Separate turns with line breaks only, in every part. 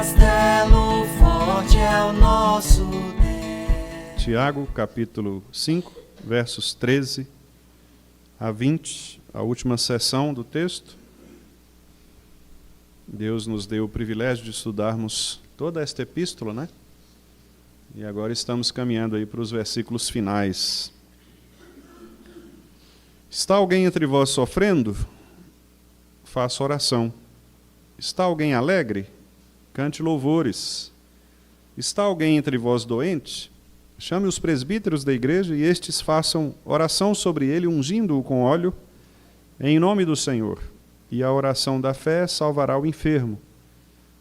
castelo forte é o nosso Deus.
Tiago, capítulo 5, versos 13 a 20, a última seção do texto. Deus nos deu o privilégio de estudarmos toda esta epístola, né? E agora estamos caminhando aí para os versículos finais. Está alguém entre vós sofrendo? Faça oração. Está alguém alegre? Cante louvores. Está alguém entre vós doente? Chame os presbíteros da igreja e estes façam oração sobre ele, ungindo-o com óleo, em nome do Senhor. E a oração da fé salvará o enfermo,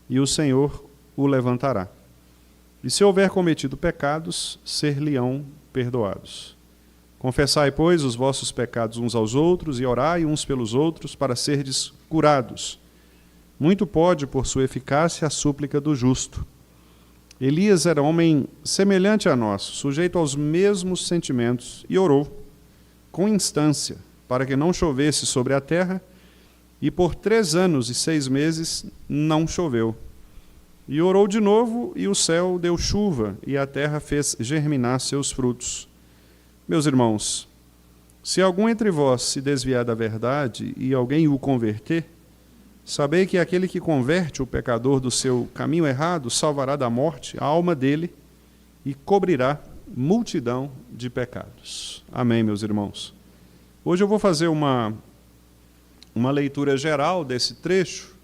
e o Senhor o levantará. E se houver cometido pecados, ser-lhe-ão perdoados. Confessai, pois, os vossos pecados uns aos outros, e orai uns pelos outros, para serdes curados. Muito pode, por sua eficácia, a súplica do justo. Elias era homem semelhante a nós, sujeito aos mesmos sentimentos, e orou, com instância, para que não chovesse sobre a terra, e por 3 anos e 6 meses não choveu. E orou de novo, e o céu deu chuva, e a terra fez germinar seus frutos. Meus irmãos, se algum entre vós se desviar da verdade, e alguém o converter, sabei que aquele que converte o pecador do seu caminho errado salvará da morte a alma dele e cobrirá multidão de pecados. Amém, meus irmãos. Hoje eu vou fazer uma leitura geral desse trecho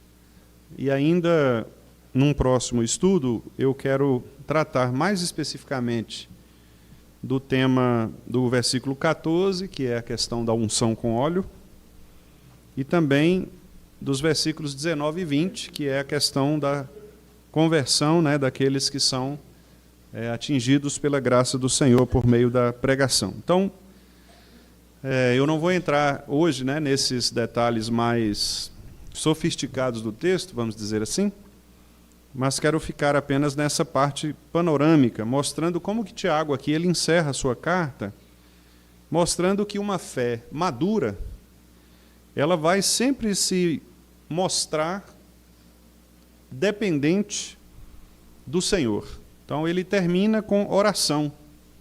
e ainda num próximo estudo eu quero tratar mais especificamente do tema do versículo 14, que é a questão da unção com óleo, e também dos versículos 19 e 20, que é a questão da conversão, né, daqueles que são atingidos pela graça do Senhor por meio da pregação. Então, eu não vou entrar hoje, né, nesses detalhes mais sofisticados do texto, vamos dizer assim, mas quero ficar apenas nessa parte panorâmica, mostrando como que Tiago aqui ele encerra a sua carta, mostrando que uma fé madura, ela vai sempre se mostrar dependente do Senhor. Então ele termina com oração,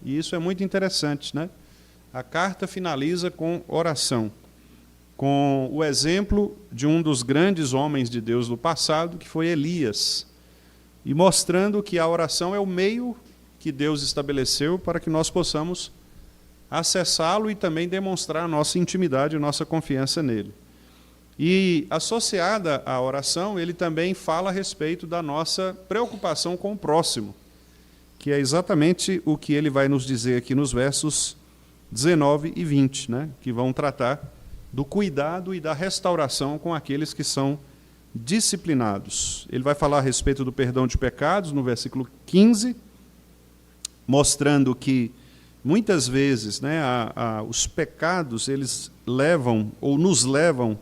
e isso é muito interessante, né? A carta finaliza com oração, com o exemplo de um dos grandes homens de Deus do passado, que foi Elias, e mostrando que a oração é o meio que Deus estabeleceu para que nós possamos acessá-lo e também demonstrar a nossa intimidade e nossa confiança nele. E, associada à oração, ele também fala a respeito da nossa preocupação com o próximo, que é exatamente o que ele vai nos dizer aqui nos versos 19 e 20, né, que vão tratar do cuidado e da restauração com aqueles que são disciplinados. Ele vai falar a respeito do perdão de pecados, no versículo 15, mostrando que, muitas vezes, né, os pecados, eles levam, ou nos levam,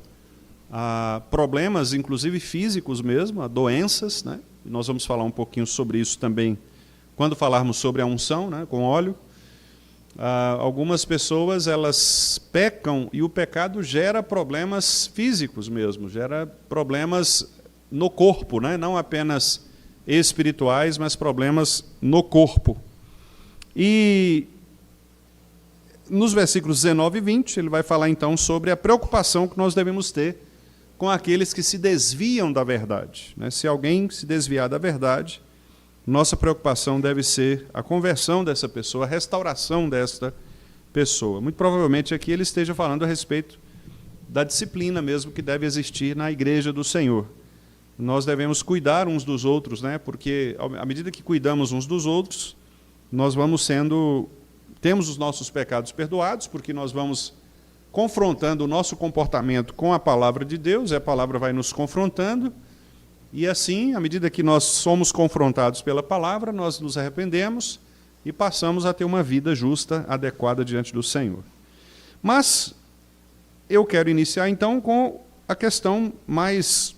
a problemas, inclusive físicos mesmo, a doenças, né? Nós vamos falar um pouquinho sobre isso também quando falarmos sobre a unção, né, com óleo. Algumas pessoas elas pecam e o pecado gera problemas físicos mesmo, gera problemas no corpo, né? Não apenas espirituais, mas problemas no corpo. E nos versículos 19 e 20, ele vai falar então sobre a preocupação que nós devemos ter com aqueles que se desviam da verdade, né? Se alguém se desviar da verdade, nossa preocupação deve ser a conversão dessa pessoa, a restauração desta pessoa. Muito provavelmente aqui ele esteja falando a respeito da disciplina mesmo que deve existir na igreja do Senhor. Nós devemos cuidar uns dos outros, né? Porque à medida que cuidamos uns dos outros, nós temos os nossos pecados perdoados, porque nós vamos confrontando o nosso comportamento com a palavra de Deus, e a palavra vai nos confrontando, e assim, à medida que nós somos confrontados pela palavra, nós nos arrependemos e passamos a ter uma vida justa, adequada diante do Senhor. Mas eu quero iniciar então com a questão mais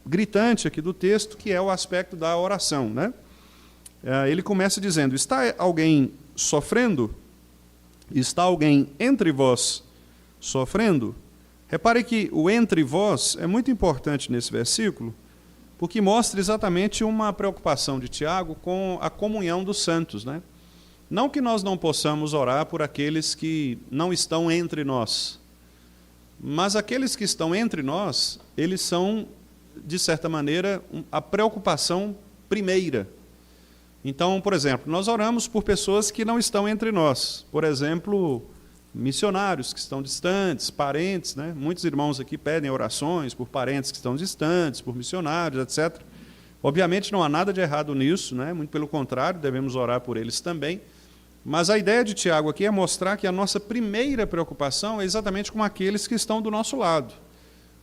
gritante aqui do texto, que é o aspecto da oração, né? Ele começa dizendo: está alguém sofrendo? Está alguém entre vós sofrendo? Repare que o entre vós é muito importante nesse versículo, porque mostra exatamente uma preocupação de Tiago com a comunhão dos santos, né? Não que nós não possamos orar por aqueles que não estão entre nós, mas aqueles que estão entre nós, eles são, de certa maneira, a preocupação primeira. Então, por exemplo, nós oramos por pessoas que não estão entre nós. Por exemplo, missionários que estão distantes, parentes, né? Muitos irmãos aqui pedem orações por parentes que estão distantes, por missionários, etc. Obviamente não há nada de errado nisso, né? Muito pelo contrário, devemos orar por eles também. Mas a ideia de Tiago aqui é mostrar que a nossa primeira preocupação é exatamente com aqueles que estão do nosso lado.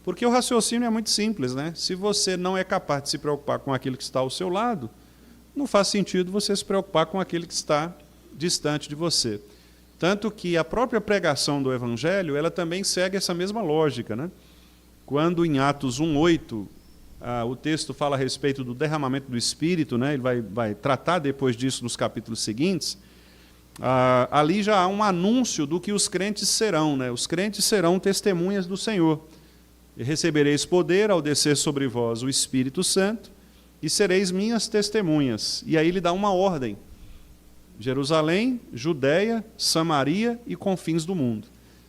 Porque o raciocínio é muito simples, né? Se você não é capaz de se preocupar com aquele que está ao seu lado, não faz sentido você se preocupar com aquele que está distante de você. Tanto que a própria pregação do Evangelho, ela também segue essa mesma lógica, né? Quando em Atos 1:8, o texto fala a respeito do derramamento do Espírito, né? Ele vai tratar depois disso nos capítulos seguintes. Ali já há um anúncio do que os crentes serão, né? Os crentes serão testemunhas do Senhor. E recebereis poder ao descer sobre vós o Espírito Santo, e sereis minhas testemunhas. E aí ele dá uma ordem: Jerusalém, Judéia, Samaria e confins do mundo.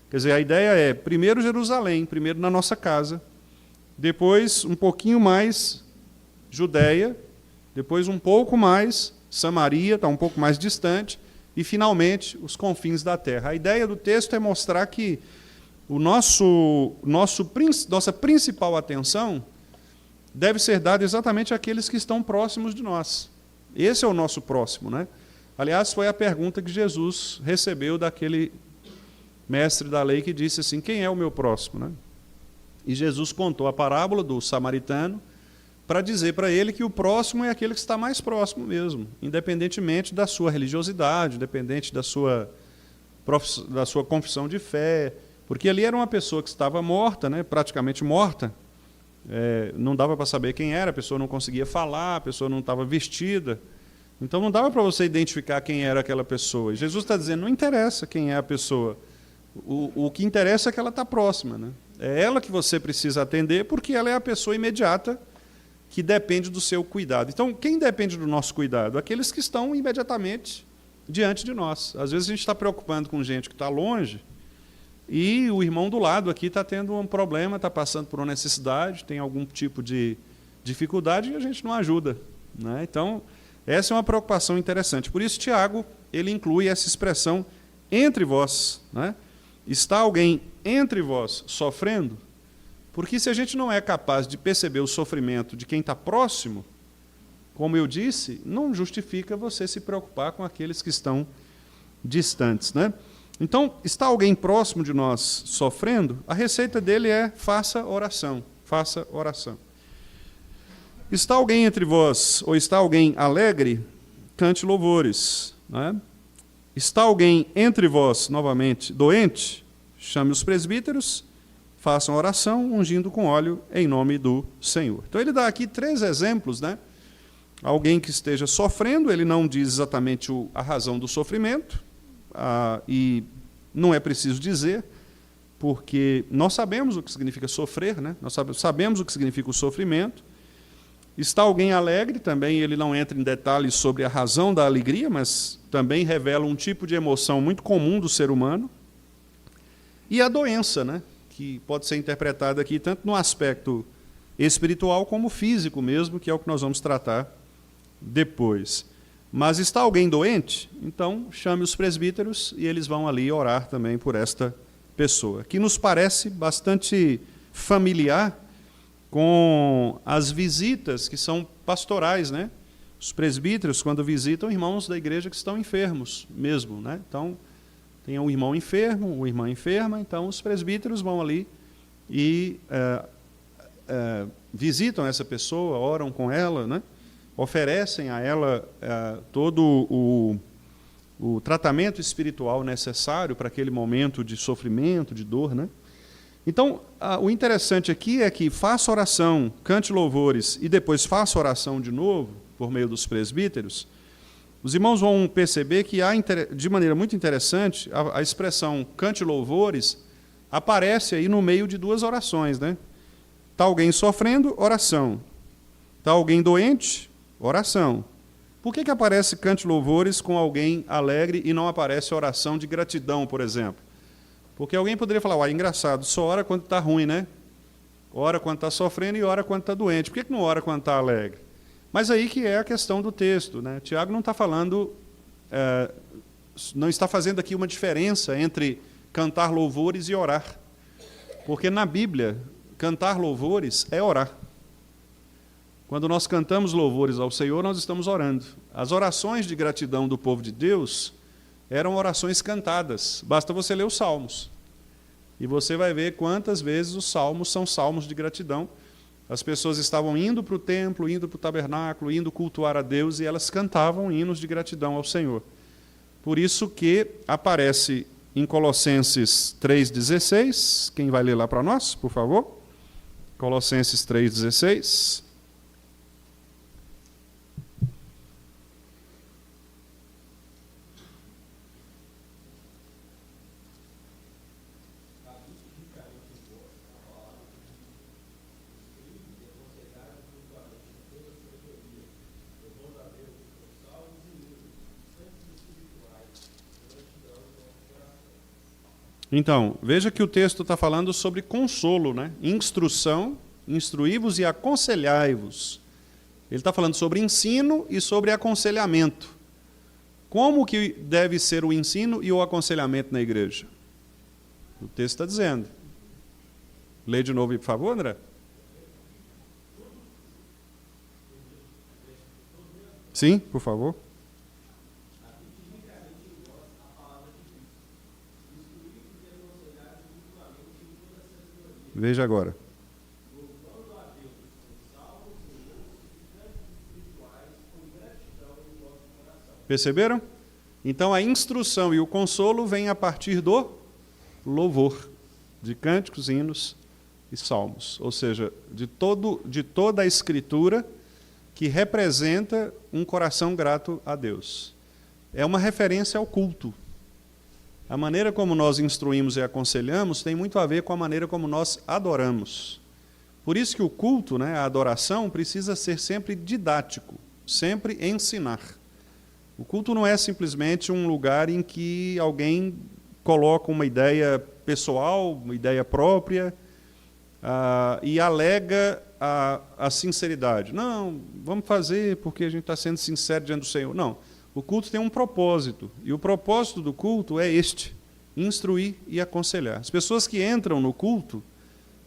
Quer dizer, a ideia é, primeiro Jerusalém, primeiro na nossa casa, depois um pouquinho mais Judéia, depois um pouco mais Samaria, está um pouco mais distante, e finalmente os confins da terra. A ideia do texto é mostrar que nossa principal atenção deve ser dada exatamente àqueles que estão próximos de nós. Esse é o nosso próximo, né? Aliás, foi a pergunta que Jesus recebeu daquele mestre da lei que disse assim: quem é o meu próximo, né? E Jesus contou a parábola do samaritano para dizer para ele que o próximo é aquele que está mais próximo mesmo, independentemente da sua religiosidade, independente da sua confissão de fé, porque ali era uma pessoa que estava morta, né, praticamente morta, não dava para saber quem era, a pessoa não conseguia falar, a pessoa não estava vestida, então não dava para você identificar quem era aquela pessoa. E Jesus está dizendo, não interessa quem é a pessoa, o que interessa é que ela está próxima, né? É ela que você precisa atender, porque ela é a pessoa imediata que depende do seu cuidado. Então, quem depende do nosso cuidado? Aqueles que estão imediatamente diante de nós. Às vezes a gente está preocupando com gente que está longe, e o irmão do lado aqui está tendo um problema, está passando por uma necessidade, tem algum tipo de dificuldade, e a gente não ajuda, né? Então, essa é uma preocupação interessante. Por isso, Tiago, ele inclui essa expressão entre vós, né? Está alguém entre vós sofrendo? Porque se a gente não é capaz de perceber o sofrimento de quem está próximo, como eu disse, não justifica você se preocupar com aqueles que estão distantes, né? Então, está alguém próximo de nós sofrendo? A receita dele é faça oração, faça oração. Está alguém entre vós, ou está alguém alegre? Cante louvores, né? Está alguém entre vós, novamente, doente? Chame os presbíteros, façam oração, ungindo com óleo em nome do Senhor. Então ele dá aqui 3 exemplos, né? Alguém que esteja sofrendo, ele não diz exatamente a razão do sofrimento, e não é preciso dizer, porque nós sabemos o que significa sofrer, né? Nós sabemos o que significa o sofrimento. Está alguém alegre, também ele não entra em detalhes sobre a razão da alegria, mas também revela um tipo de emoção muito comum do ser humano. E a doença, né? Que pode ser interpretada aqui tanto no aspecto espiritual como físico mesmo, que é o que nós vamos tratar depois. Mas está alguém doente? Então chame os presbíteros e eles vão ali orar também por esta pessoa, que nos parece bastante familiar com as visitas que são pastorais, né? Os presbíteros, quando visitam irmãos da igreja que estão enfermos mesmo, né? Então, tem um irmão enfermo, uma irmã enferma, então os presbíteros vão ali e visitam essa pessoa, oram com ela, né? Oferecem a ela todo o tratamento espiritual necessário para aquele momento de sofrimento, de dor, né? Então, o interessante aqui é que faça oração, cante louvores e depois faça oração de novo, por meio dos presbíteros. Os irmãos vão perceber que, de maneira muito interessante, a expressão cante louvores aparece aí no meio de 2 orações, né? Está alguém sofrendo, oração. Está alguém doente? Oração. Por que aparece cante louvores com alguém alegre e não aparece oração de gratidão, por exemplo? Porque alguém poderia falar, uai, engraçado, só ora quando está ruim, né? Ora quando está sofrendo e ora quando está doente. Por que não ora quando está alegre? Mas aí que é a questão do texto, né? Tiago não está falando, não está fazendo aqui uma diferença entre cantar louvores e orar. Porque na Bíblia, cantar louvores é orar. Quando nós cantamos louvores ao Senhor, nós estamos orando. As orações de gratidão do povo de Deus eram orações cantadas. Basta você ler os Salmos. E você vai ver quantas vezes os Salmos são salmos de gratidão. As pessoas estavam indo para o templo, indo para o tabernáculo, indo cultuar a Deus, e elas cantavam hinos de gratidão ao Senhor. Por isso que aparece em Colossenses 3,16. Quem vai ler lá para nós, por favor? Colossenses 3,16. Então, veja que o texto está falando sobre consolo, né? Instrução, instruí-vos e aconselhai-vos. Ele está falando sobre ensino e sobre aconselhamento. Como que deve ser o ensino e o aconselhamento na igreja? O texto está dizendo. Lê de novo, por favor, André. Sim, por favor. Veja agora. Perceberam? Então a instrução e o consolo vêm a partir do louvor, de cânticos, hinos e salmos. Ou seja, de toda a Escritura que representa um coração grato a Deus. É uma referência ao culto. A maneira como nós instruímos e aconselhamos tem muito a ver com a maneira como nós adoramos. Por isso que o culto, né, a adoração, precisa ser sempre didático, sempre ensinar. O culto não é simplesmente um lugar em que alguém coloca uma ideia pessoal, uma ideia própria, e alega a sinceridade. Não, vamos fazer porque a gente está sendo sincero diante do Senhor. Não. O culto tem um propósito, e o propósito do culto é este: instruir e aconselhar. As pessoas que entram no culto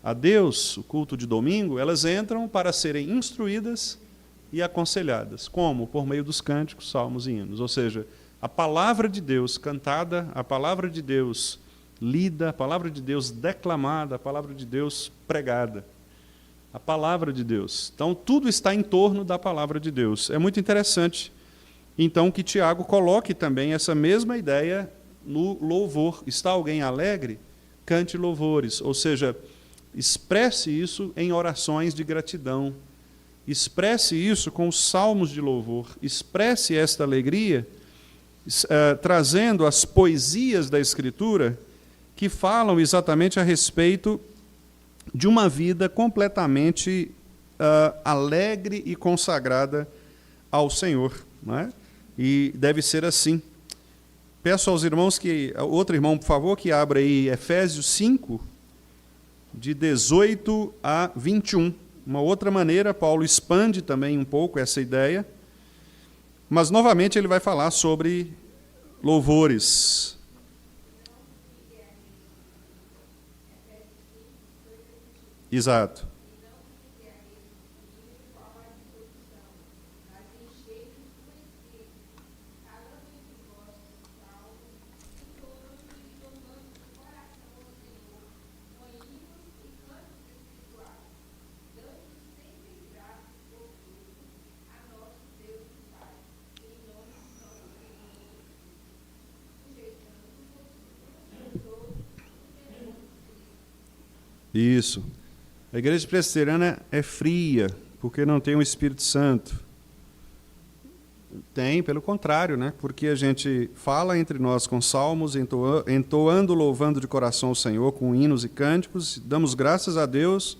a Deus, o culto de domingo, elas entram para serem instruídas e aconselhadas. Como? Por meio dos cânticos, salmos e hinos. Ou seja, a palavra de Deus cantada, a palavra de Deus lida, a palavra de Deus declamada, a palavra de Deus pregada. A palavra de Deus. Então, tudo está em torno da palavra de Deus. É muito interessante, então, que Tiago coloque também essa mesma ideia no louvor. Está alguém alegre? Cante louvores. Ou seja, expresse isso em orações de gratidão. Expresse isso com os salmos de louvor. Expresse esta alegria trazendo as poesias da Escritura que falam exatamente a respeito de uma vida completamente alegre e consagrada ao Senhor, não é? E deve ser assim. Peço aos irmãos que... Outro irmão, por favor, que abra aí Efésios 5, de 18 a 21. Uma outra maneira, Paulo expande também um pouco essa ideia, mas, novamente, ele vai falar sobre louvores. Exato. Isso. A igreja presbiteriana é fria, porque não tem o Espírito Santo. Tem, pelo contrário, né? Porque a gente fala entre nós com salmos, entoando, louvando de coração o Senhor, com hinos e cânticos, damos graças a Deus,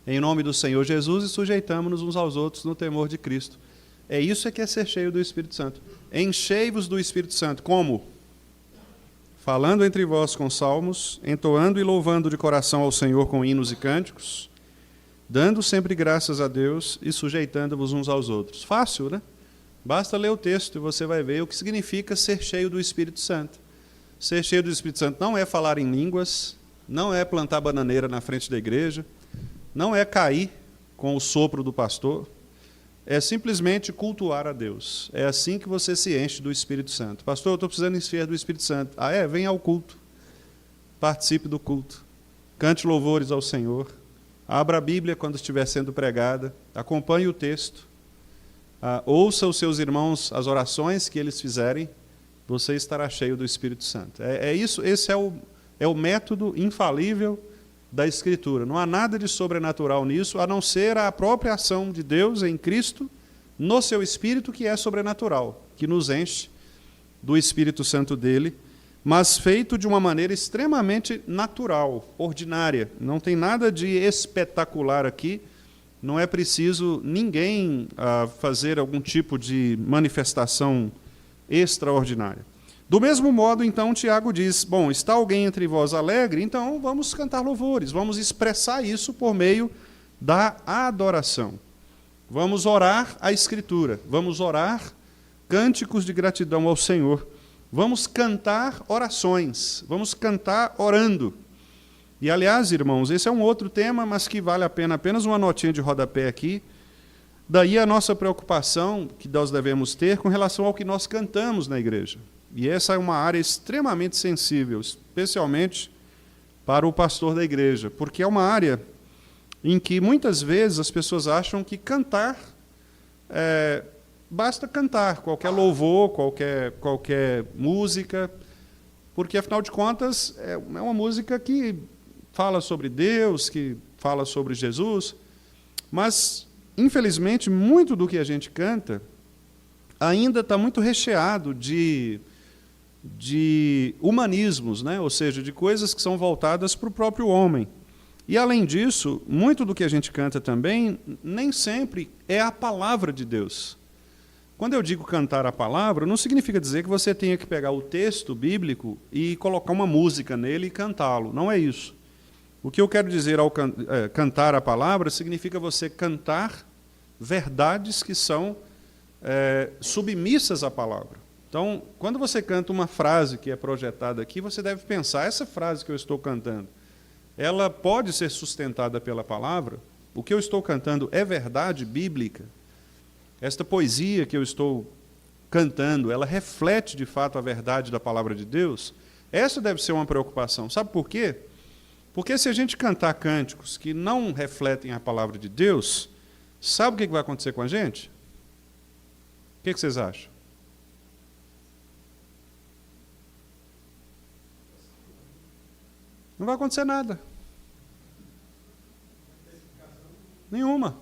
em nome do Senhor Jesus e sujeitamos-nos uns aos outros no temor de Cristo. É isso que é ser cheio do Espírito Santo. Enchei-vos do Espírito Santo. Como? Falando entre vós com salmos, entoando e louvando de coração ao Senhor com hinos e cânticos, dando sempre graças a Deus e sujeitando-vos uns aos outros. Fácil, né? Basta ler o texto e você vai ver o que significa ser cheio do Espírito Santo. Ser cheio do Espírito Santo não é falar em línguas, não é plantar bananeira na frente da igreja, não é cair com o sopro do pastor, é simplesmente cultuar a Deus. É assim que você se enche do Espírito Santo. Pastor, eu estou precisando encher do Espírito Santo. Ah, é? Venha ao culto. Participe do culto. Cante louvores ao Senhor. Abra a Bíblia quando estiver sendo pregada. Acompanhe o texto. Ouça os seus irmãos, as orações que eles fizerem. Você estará cheio do Espírito Santo. Isso. Esse é o método infalível da Escritura. Não há nada de sobrenatural nisso, a não ser a própria ação de Deus em Cristo, no seu Espírito, que é sobrenatural, que nos enche do Espírito Santo dele, mas feito de uma maneira extremamente natural, ordinária. Não tem nada de espetacular aqui, não é preciso ninguém fazer algum tipo de manifestação extraordinária. Do mesmo modo, então, Tiago diz, bom, está alguém entre vós alegre? Então vamos cantar louvores, vamos expressar isso por meio da adoração. Vamos orar a Escritura, vamos orar cânticos de gratidão ao Senhor, vamos cantar orações, vamos cantar orando. E, aliás, irmãos, esse é um outro tema, mas que vale a pena apenas uma notinha de rodapé aqui. Daí a nossa preocupação que nós devemos ter com relação ao que nós cantamos na igreja. E essa é uma área extremamente sensível, especialmente para o pastor da igreja, porque é uma área em que muitas vezes as pessoas acham que cantar, basta cantar, qualquer louvor, qualquer música, porque, afinal de contas, é uma música que fala sobre Deus, que fala sobre Jesus, mas, infelizmente, muito do que a gente canta ainda está muito recheado de humanismos, né? Ou seja, de coisas que são voltadas para o próprio homem. E, além disso, muito do que a gente canta também nem sempre é a palavra de Deus. Quando eu digo cantar a palavra, não significa dizer que você tenha que pegar o texto bíblico e colocar uma música nele e cantá-lo. Não é isso. O que eu quero dizer ao cantar a palavra significa você cantar verdades que são submissas à palavra. Então, quando você canta uma frase que é projetada aqui, você deve pensar, essa frase que eu estou cantando, ela pode ser sustentada pela palavra? O que eu estou cantando é verdade bíblica? Esta poesia que eu estou cantando, ela reflete de fato a verdade da palavra de Deus? Essa deve ser uma preocupação. Sabe por quê? Porque se a gente cantar cânticos que não refletem a palavra de Deus, sabe o que vai acontecer com a gente? O que vocês acham? Não vai acontecer nada. Nenhuma.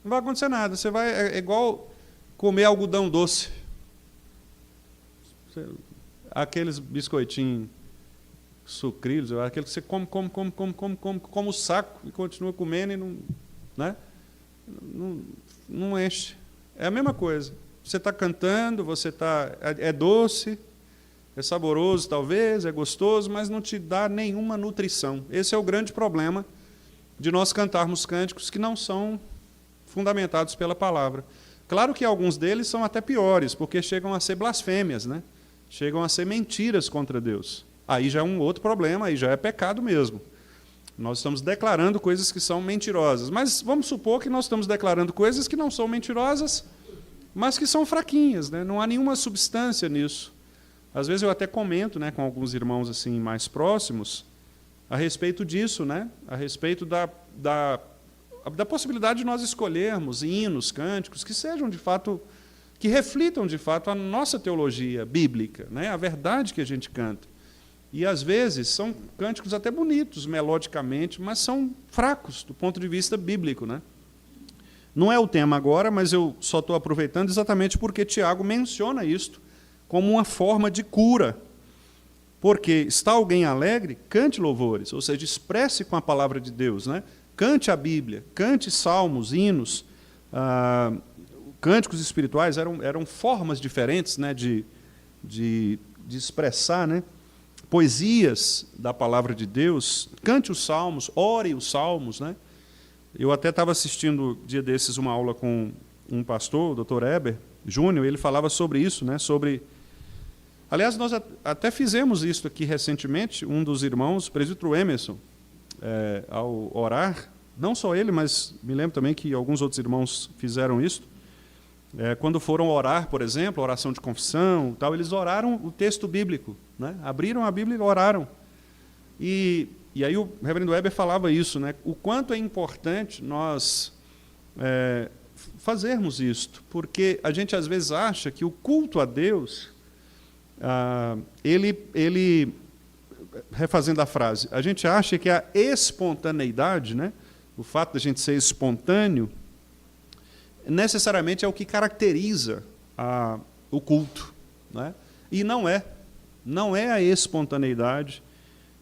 Não vai acontecer nada. Você vai, é igual comer algodão doce. Aqueles biscoitinhos sucrilhos, aquele que você come o saco e continua comendo e não enche. É a mesma coisa. Você está cantando, é doce, é saboroso talvez, é gostoso, mas não te dá nenhuma nutrição. Esse é o grande problema de nós cantarmos cânticos que não são fundamentados pela palavra. Claro que alguns deles são até piores, porque chegam a ser blasfêmias, né? Chegam a ser mentiras contra Deus. Aí já é um outro problema, aí já é pecado mesmo. Nós estamos declarando coisas que são mentirosas. Mas vamos supor que nós estamos declarando coisas que não são mentirosas, mas que são fraquinhas, né? Não há nenhuma substância nisso. Às vezes eu até comento, né, com alguns irmãos assim mais próximos a respeito disso, né? A respeito da possibilidade de nós escolhermos hinos, cânticos que sejam de fato, que reflitam de fato a nossa teologia bíblica, né? A verdade que a gente canta. E às vezes são cânticos até bonitos melodicamente, mas são fracos do ponto de vista bíblico, né? Não é o tema agora, mas eu só estou aproveitando exatamente porque Tiago menciona isto como uma forma de cura. Porque está alguém alegre, cante louvores, ou seja, expresse com a palavra de Deus, né? Cante a Bíblia, cante salmos, hinos, cânticos espirituais eram formas diferentes, né, de expressar, né, poesias da palavra de Deus. Cante os salmos, ore os salmos. Né? Eu até estava assistindo, dia desses, uma aula com um pastor, o Dr. Eber Júnior, ele falava sobre isso, né, sobre... Aliás, nós até fizemos isso aqui recentemente, um dos irmãos, o presbítero Emerson, ao orar, não só ele, mas me lembro também que alguns outros irmãos fizeram isso. Quando foram orar, por exemplo, oração de confissão, tal, eles oraram o texto bíblico, né? Abriram a Bíblia e oraram. E aí o reverendo Weber falava isso, né? O quanto é importante nós fazermos isto, porque a gente às vezes acha que o culto a Deus, refazendo a frase, a gente acha que a espontaneidade, né? O fato de a gente ser espontâneo, necessariamente é o que caracteriza o culto. Né? E não é. Não é a espontaneidade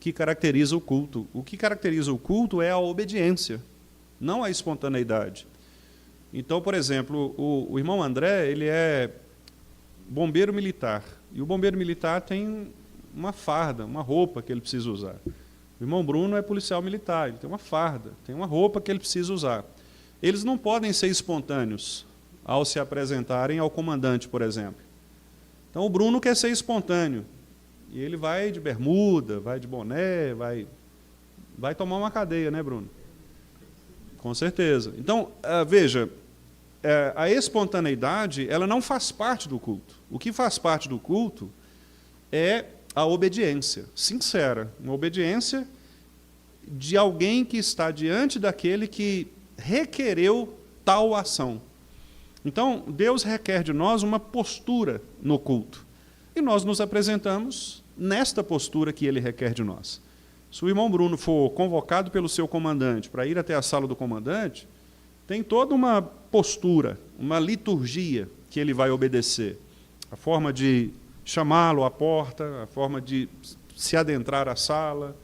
que caracteriza o culto. O que caracteriza o culto é a obediência, não a espontaneidade. Então, por exemplo, o irmão André, ele é bombeiro militar. E o bombeiro militar tem uma farda, uma roupa que ele precisa usar. O irmão Bruno é policial militar, ele tem uma farda, tem uma roupa que ele precisa usar. Eles não podem ser espontâneos ao se apresentarem ao comandante, por exemplo. Então, o Bruno quer ser espontâneo. E ele vai de bermuda, vai de boné, vai tomar uma cadeia, né, Bruno? Com certeza. Então, veja, a espontaneidade, ela não faz parte do culto. O que faz parte do culto é a obediência sincera, uma obediência de alguém que está diante daquele que requereu tal ação. Então, Deus requer de nós uma postura no culto. E nós nos apresentamos nesta postura que Ele requer de nós. Se o irmão Bruno for convocado pelo seu comandante para ir até a sala do comandante, tem toda uma postura, uma liturgia que ele vai obedecer. A forma de chamá-lo à porta, a forma de se adentrar à sala,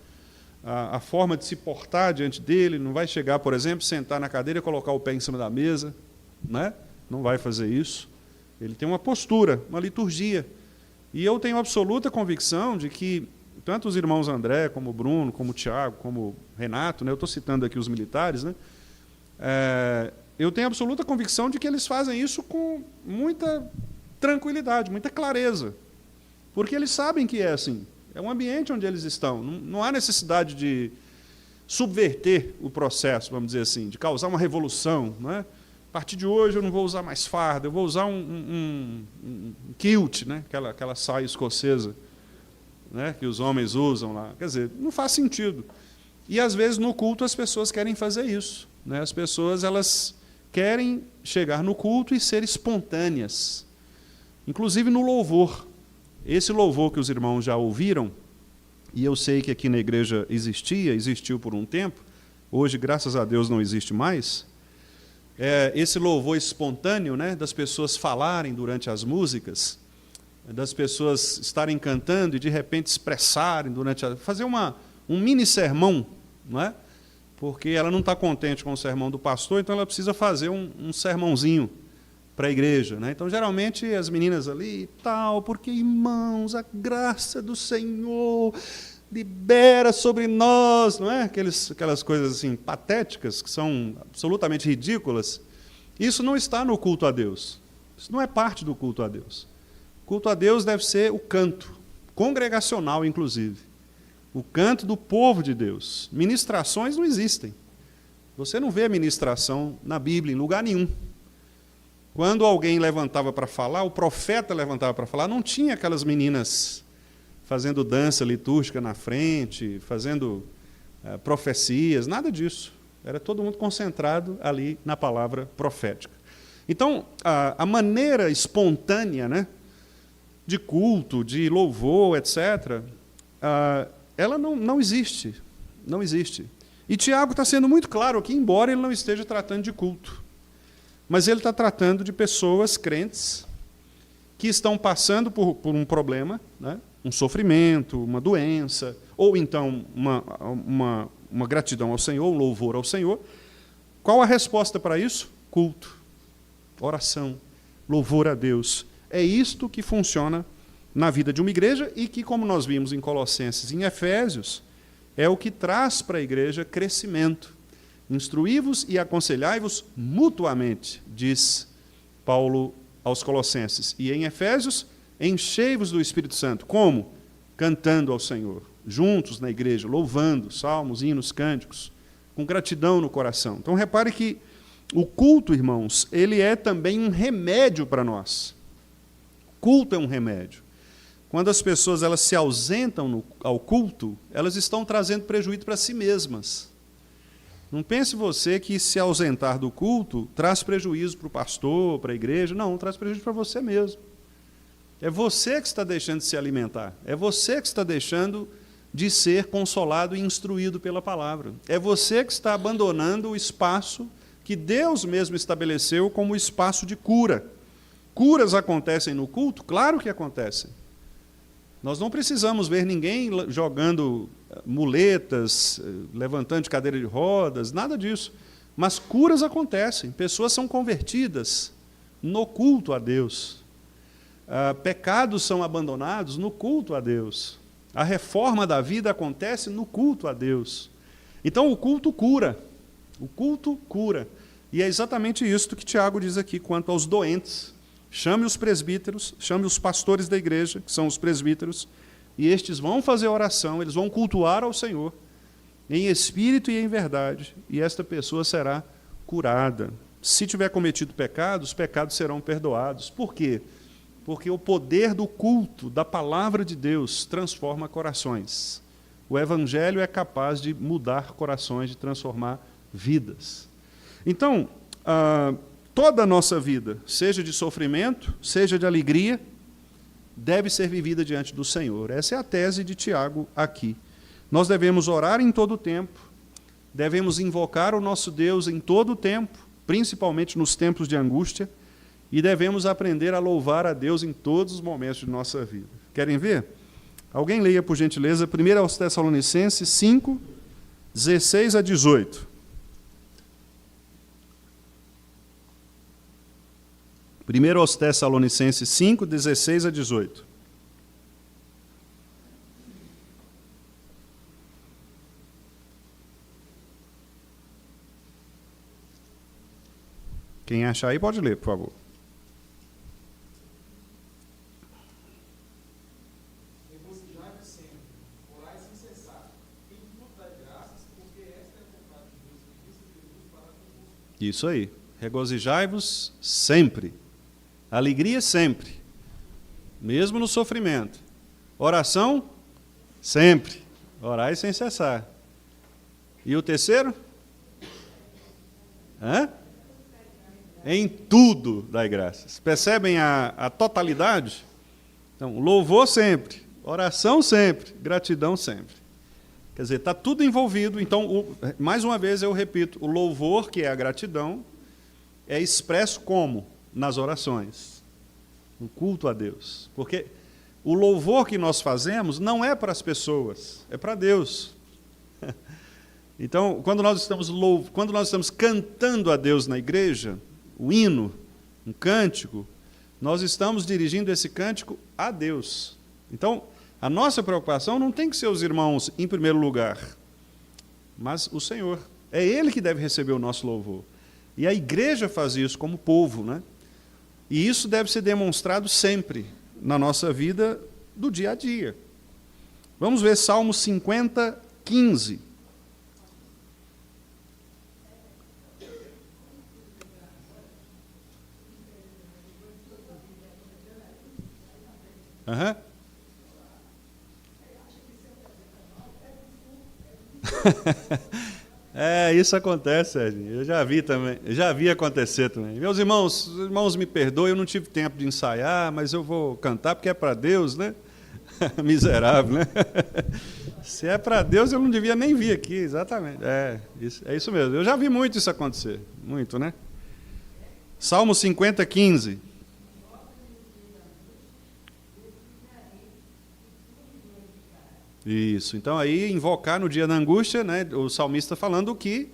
a forma de se portar diante dele. Não vai chegar, por exemplo, sentar na cadeira e colocar o pé em cima da mesa, né? Não vai fazer isso. Ele tem uma postura, uma liturgia. E eu tenho absoluta convicção de que tanto os irmãos André, como o Bruno, como o Tiago, como o Renato, né? Eu estou citando aqui os militares, né? Eu tenho absoluta convicção de que eles fazem isso com muita tranquilidade, muita clareza. Porque eles sabem que é assim. É um ambiente onde eles estão. Não há necessidade de subverter o processo, vamos dizer assim, de causar uma revolução. Não é? A partir de hoje eu não vou usar mais farda, eu vou usar um kilt, né? aquela saia escocesa, né? Que os homens usam lá. Quer dizer, não faz sentido. E, às vezes, no culto as pessoas querem fazer isso. Né? As pessoas elas querem chegar no culto e ser espontâneas. Inclusive no louvor. Esse louvor que os irmãos já ouviram, e eu sei que aqui na igreja existiu por um tempo, hoje, graças a Deus, não existe mais, esse louvor espontâneo, né, das pessoas falarem durante as músicas, das pessoas estarem cantando e, de repente, expressarem fazer um mini sermão, não é? Porque ela não está contente com o sermão do pastor, então ela precisa fazer um sermãozinho para a igreja. Né? Então, geralmente, as meninas ali, porque, irmãos, a graça do Senhor libera sobre nós, não é? Aquelas coisas assim, patéticas, que são absolutamente ridículas. Isso não está no culto a Deus. Isso não é parte do culto a Deus. O culto a Deus deve ser o canto, congregacional, inclusive. O canto do povo de Deus. Ministrações não existem. Você não vê ministração na Bíblia, em lugar nenhum. Quando alguém levantava para falar, o profeta levantava para falar, não tinha aquelas meninas fazendo dança litúrgica na frente, fazendo profecias, nada disso. Era todo mundo concentrado ali na palavra profética. Então, a maneira espontânea, né, de culto, de louvor, etc., ela não existe. Não existe. E Tiago está sendo muito claro aqui, embora ele não esteja tratando de culto. Mas ele está tratando de pessoas crentes que estão passando por um problema, né? Um sofrimento, uma doença, ou então uma gratidão ao Senhor, um louvor ao Senhor. Qual a resposta para isso? Culto, oração, louvor a Deus. É isto que funciona na vida de uma igreja e que, como nós vimos em Colossenses e em Efésios, é o que traz para a igreja crescimento. Instruí-vos e aconselhai-vos mutuamente, diz Paulo aos Colossenses. E em Efésios, enchei-vos do Espírito Santo. Como? Cantando ao Senhor, juntos na igreja, louvando, salmos, hinos, cânticos, com gratidão no coração. Então repare que o culto, irmãos, ele é também um remédio para nós. Culto é um remédio. Quando as pessoas elas se ausentam ao culto, elas estão trazendo prejuízo para si mesmas. Não pense você que se ausentar do culto traz prejuízo para o pastor, para a igreja. Não, traz prejuízo para você mesmo. É você que está deixando de se alimentar. É você que está deixando de ser consolado e instruído pela palavra. É você que está abandonando o espaço que Deus mesmo estabeleceu como espaço de cura. Curas acontecem no culto? Claro que acontecem. Nós não precisamos ver ninguém jogando muletas, levantando de cadeira de rodas, nada disso. Mas curas acontecem, pessoas são convertidas no culto a Deus. Pecados são abandonados no culto a Deus. A reforma da vida acontece no culto a Deus. Então o culto cura. O culto cura. E é exatamente isso que Tiago diz aqui quanto aos doentes. Chame os presbíteros, chame os pastores da igreja, que são os presbíteros, e estes vão fazer oração, eles vão cultuar ao Senhor, em espírito e em verdade, e esta pessoa será curada. Se tiver cometido pecados, os pecados serão perdoados. Por quê? Porque o poder do culto, da palavra de Deus, transforma corações. O Evangelho é capaz de mudar corações, de transformar vidas. Então, toda a nossa vida, seja de sofrimento, seja de alegria, deve ser vivida diante do Senhor. Essa é a tese de Tiago aqui. Nós devemos orar em todo o tempo, devemos invocar o nosso Deus em todo o tempo, principalmente nos tempos de angústia, e devemos aprender a louvar a Deus em todos os momentos de nossa vida. Querem ver? Alguém leia, por gentileza, 1 aos Tessalonicenses 5, 16 a 18. 1 aos Tessalonicenses 5, 16 a 18. Quem achar aí pode ler, por favor.
Regozijai-vos sempre, orai sem cessar, em tudo dai graças, porque esta é a vontade de Deus em Cristo Jesus para convosco.
Isso aí. Regozijai-vos sempre. Alegria sempre, mesmo no sofrimento. Oração, sempre. Orai sem cessar. E o terceiro? Em tudo dai graças. Percebem a totalidade? Então, louvor sempre, oração sempre, gratidão sempre. Quer dizer, está tudo envolvido. Então, mais uma vez eu repito, o louvor, que é a gratidão, é expresso como? Nas orações, no culto a Deus. Porque o louvor que nós fazemos não é para as pessoas, é para Deus. Então, quando nós estamos cantando a Deus na igreja, o hino, um cântico, nós estamos dirigindo esse cântico a Deus. Então, a nossa preocupação não tem que ser os irmãos em primeiro lugar, mas o Senhor. É Ele que deve receber o nosso louvor. E a igreja faz isso como povo, né? E isso deve ser demonstrado sempre na nossa vida do dia a dia. Vamos ver Salmo 50, 15. Uhum. Isso acontece, Serginho. Eu já vi também, já vi acontecer também. Meus irmãos, os irmãos me perdoem, eu não tive tempo de ensaiar, mas eu vou cantar porque é para Deus, né? Miserável, né? Se é para Deus, eu não devia nem vir aqui, exatamente. É isso mesmo. Eu já vi muito isso acontecer, muito, né? Salmo 50, 15. Isso. Então aí invocar no dia da angústia, né, o salmista falando que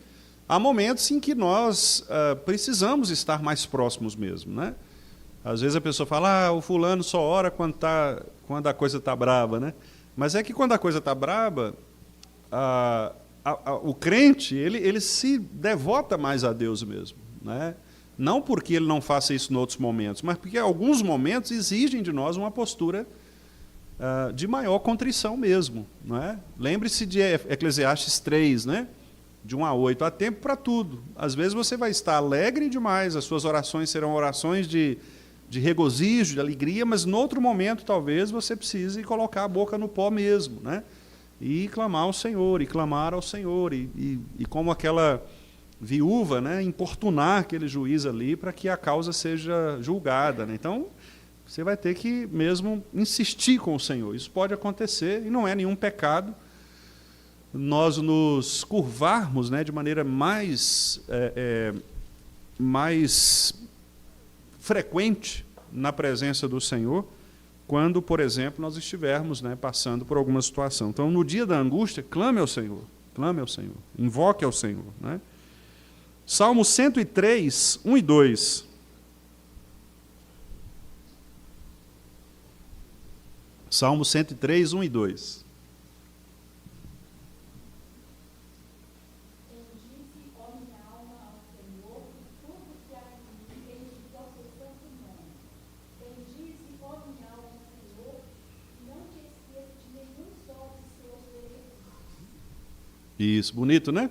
há momentos em que nós precisamos estar mais próximos mesmo, né? Às vezes a pessoa fala, o fulano só ora quando a coisa está braba, né? Mas é que quando a coisa está braba, o crente ele se devota mais a Deus mesmo, né? Não porque ele não faça isso em outros momentos, mas porque alguns momentos exigem de nós uma postura de maior contrição mesmo, não é? Lembre-se de Eclesiastes 3, né? De 1 a 8, há tempo para tudo. Às vezes você vai estar alegre demais, as suas orações serão orações de regozijo, de alegria, mas em outro momento talvez você precise colocar a boca no pó mesmo, né? E clamar ao Senhor, e clamar ao Senhor, e como aquela viúva, né? Importunar aquele juiz ali para que a causa seja julgada, né? Então, você vai ter que mesmo insistir com o Senhor. Isso pode acontecer e não é nenhum pecado nós nos curvarmos, né, de maneira mais frequente na presença do Senhor, quando, por exemplo, nós estivermos, né, passando por alguma situação. Então, no dia da angústia, clame ao Senhor, invoque ao Senhor, né? Salmo 103, 1 e 2. Salmo 103, 1 e 2.
Bendize, ó minha alma, ao Senhor, e tudo que há em mim, bendize ao seu santo nome. Bendize, ó minha alma, ao Senhor, e não te esqueça de nenhum só dos seus benefícios.
Isso, bonito, né?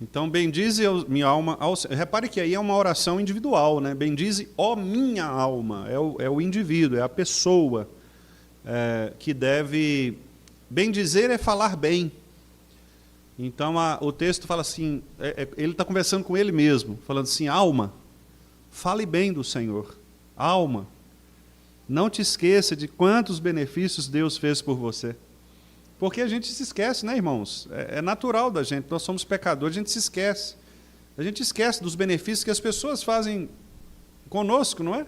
Então, bendize minha alma ao Senhor. Repare que aí é uma oração individual, né? Bendize, ó minha alma. É o indivíduo, é a pessoa. Que deve bendizer é falar bem. Então o texto fala assim, ele está conversando com ele mesmo, falando assim, alma, fale bem do Senhor, alma, não te esqueça de quantos benefícios Deus fez por você. Porque a gente se esquece, né, irmãos? É natural da gente, nós somos pecadores, a gente se esquece. A gente esquece dos benefícios que as pessoas fazem conosco, não é?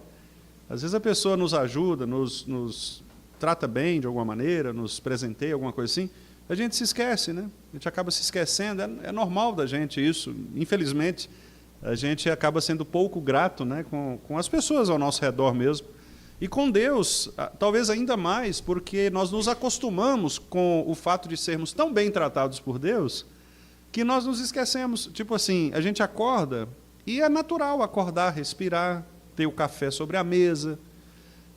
Às vezes a pessoa nos ajuda, nos trata bem de alguma maneira, nos presenteia, alguma coisa assim, a gente se esquece, né? A gente acaba se esquecendo, é normal da gente isso. Infelizmente, a gente acaba sendo pouco grato, né, com as pessoas ao nosso redor mesmo. E com Deus, talvez ainda mais, porque nós nos acostumamos com o fato de sermos tão bem tratados por Deus, que nós nos esquecemos. Tipo assim, a gente acorda, e é natural acordar, respirar, ter o café sobre a mesa,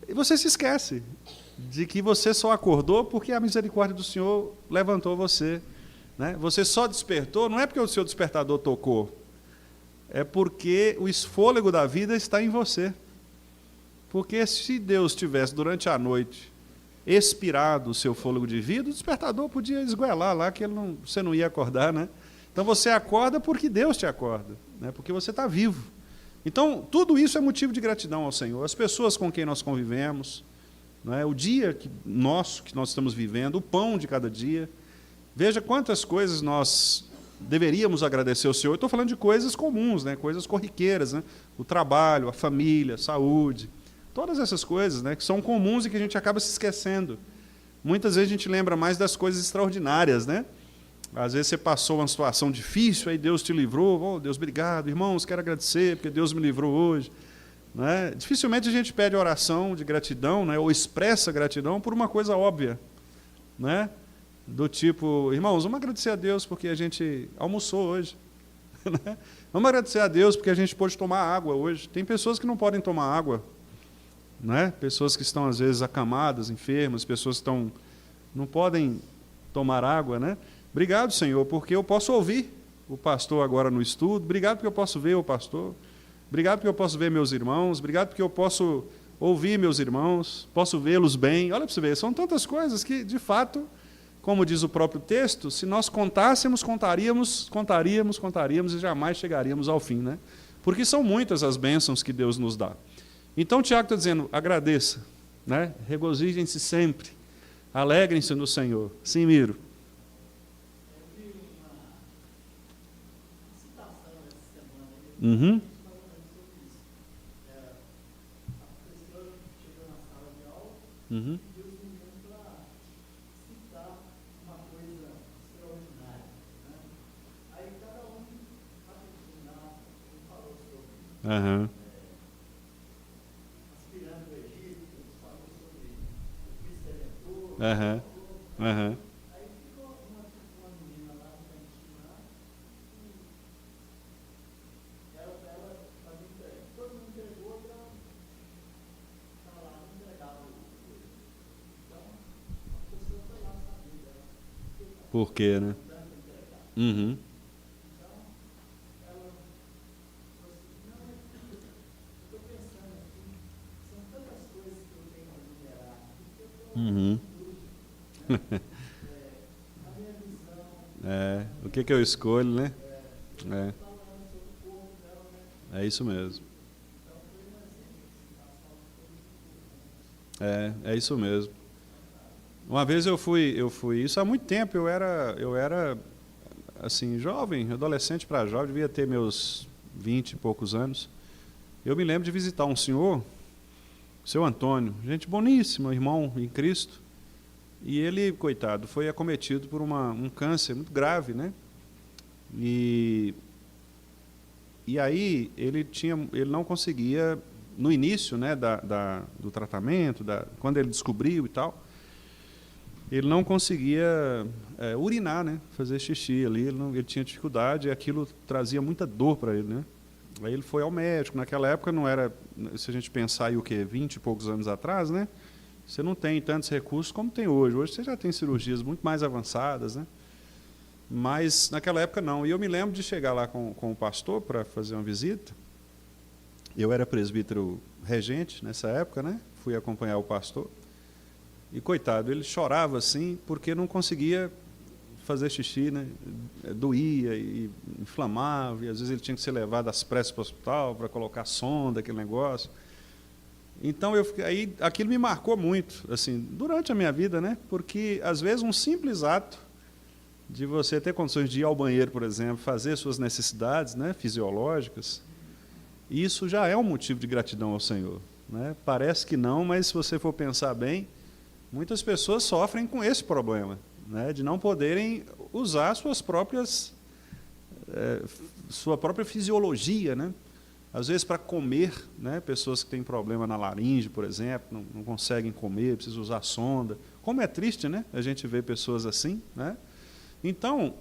e você se esquece de que você só acordou porque a misericórdia do Senhor levantou você, né? Você só despertou, não é porque o seu despertador tocou, é porque o fôlego da vida está em você. Porque se Deus tivesse, durante a noite, expirado o seu fôlego de vida, o despertador podia esgoelar lá, que você não ia acordar, né? Então você acorda porque Deus te acorda, né? Porque você está vivo. Então, tudo isso é motivo de gratidão ao Senhor. As pessoas com quem nós convivemos, não é? O dia que nós estamos vivendo, o pão de cada dia. Veja quantas coisas nós deveríamos agradecer ao Senhor. Eu estou falando de coisas comuns, né? Coisas corriqueiras, né? O trabalho, a família, a saúde, todas essas coisas, né? Que são comuns e que a gente acaba se esquecendo. Muitas vezes a gente lembra mais das coisas extraordinárias, né? Às vezes você passou uma situação difícil, aí Deus te livrou. Oh, Deus, obrigado. Irmãos, quero agradecer porque Deus me livrou hoje. Né? Dificilmente a gente pede oração de gratidão, né, ou expressa gratidão por uma coisa óbvia, né? Do tipo, irmãos, vamos agradecer a Deus porque a gente almoçou hoje, né? Vamos agradecer a Deus porque a gente pôde tomar água hoje. Tem pessoas que não podem tomar água, né? Pessoas que estão às vezes acamadas, enfermas, pessoas que não podem tomar água, né? Obrigado, Senhor, porque eu posso ouvir o pastor agora no estudo. Obrigado porque eu posso ver o pastor. Obrigado porque eu posso ver meus irmãos, obrigado porque eu posso ouvir meus irmãos, posso vê-los bem. Olha para você ver, são tantas coisas que, de fato, como diz o próprio texto, se nós contássemos, contaríamos e jamais chegaríamos ao fim, né? Porque são muitas as bênçãos que Deus nos dá. Então, Tiago está dizendo, agradeça, né? Regozijem-se sempre, alegrem-se no Senhor. Sim, Miro.
Eu vi uma citação essa semana,
Uhum.
chegou na sala de aula
Uhum.
e os meninos para citar
Aham.
Aspirando o Egito, eles falam sobre o Cristo Redentor.
Aham. Aham.
Aí ficou uma menina lá no cantinho lá, e ela fazia entrega. Todo mundo entregou, então estava lá, não entregava o coisa. Então, a pessoa foi lá saber dela.
Por quê, né?
Tanto entregar.
Uhum.
Então, ela falou assim, não, eu estou pensando aqui, são tantas coisas que eu tenho a liberar, porque eu estou
Uhum.
a minha visão,
É, o que eu escolho, né? É,
falando sobre o corpo dela, né?
é isso mesmo.
Então foi um exemplo de passar
É isso mesmo. Uma vez eu fui, isso há muito tempo, eu era assim, jovem, adolescente para jovem, devia ter meus 20 e poucos anos. Eu me lembro de visitar um senhor, seu Antônio, gente boníssima, irmão em Cristo. E ele, coitado, foi acometido por um câncer muito grave, né? E aí ele não conseguia, no início, né, do tratamento, quando ele descobriu e tal, ele não conseguia urinar, né? Fazer xixi ali, ele tinha dificuldade e aquilo trazia muita dor para ele, né? Aí ele foi ao médico. Naquela época não era, se a gente pensar aí o quê, 20 e poucos anos atrás, né? Você não tem tantos recursos como tem hoje. Hoje você já tem cirurgias muito mais avançadas, né? Mas naquela época não. E eu me lembro de chegar lá com o pastor para fazer uma visita. Eu era presbítero regente nessa época, né? Fui acompanhar o pastor. E coitado, ele chorava assim porque não conseguia fazer xixi, né? Doía e inflamava, e às vezes ele tinha que ser levado às pressas para o hospital para colocar sonda, aquele negócio. Então aí aquilo me marcou muito, assim, durante a minha vida, né? Porque às vezes um simples ato de você ter condições de ir ao banheiro, por exemplo, fazer suas necessidades, né, fisiológicas, isso já é um motivo de gratidão ao Senhor, né? Parece que não, mas se você for pensar bem, muitas pessoas sofrem com esse problema, né, de não poderem usar sua própria fisiologia, né? Às vezes para comer, né, pessoas que têm problema na laringe, por exemplo, não conseguem comer, precisam usar sonda. Como é triste, né? A gente vê pessoas assim, né? Então,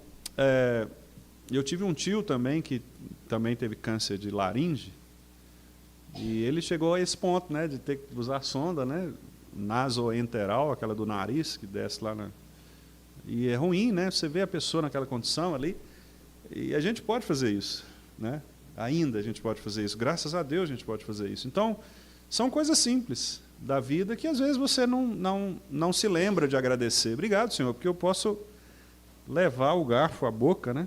eu tive um tio também que também teve câncer de laringe, e ele chegou a esse ponto, né, de ter que usar sonda, né, nasoenteral, aquela do nariz que desce lá e é ruim, né? Você vê a pessoa naquela condição ali, e a gente pode fazer isso, né? Ainda a gente pode fazer isso, graças a Deus a gente pode fazer isso. Então, são coisas simples da vida que às vezes você não se lembra de agradecer. Obrigado, Senhor, porque eu posso levar o garfo à boca, né?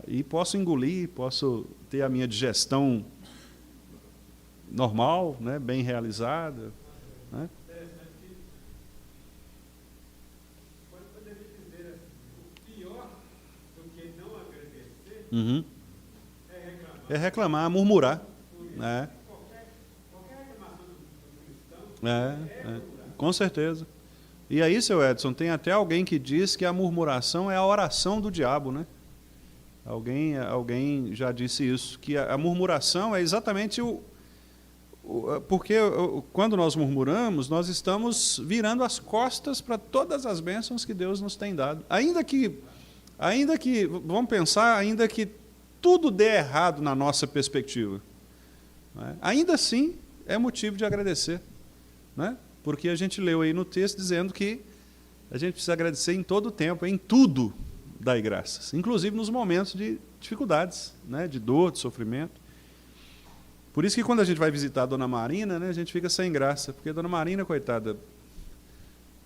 E posso engolir, posso ter a minha digestão normal, né? Bem realizada, né?
Pode poderia dizer assim, o pior do que não agradecer
Uhum.
é reclamar.
É reclamar, murmurar, né?
Qualquer reclamação do cristão
Com certeza. E aí, seu Edson, tem até alguém que diz que a murmuração é a oração do diabo, né? Alguém já disse isso, que a murmuração é exatamente porque quando nós murmuramos, nós estamos virando as costas para todas as bênçãos que Deus nos tem dado. Ainda que, vamos pensar, ainda que tudo dê errado na nossa perspectiva, né? Ainda assim é motivo de agradecer, né? Porque a gente leu aí no texto dizendo que a gente precisa agradecer em todo o tempo, em tudo dai graças, inclusive nos momentos de dificuldades, né? De dor, de sofrimento. Por isso que quando a gente vai visitar a Dona Marina, né, a gente fica sem graça, porque a Dona Marina, coitada,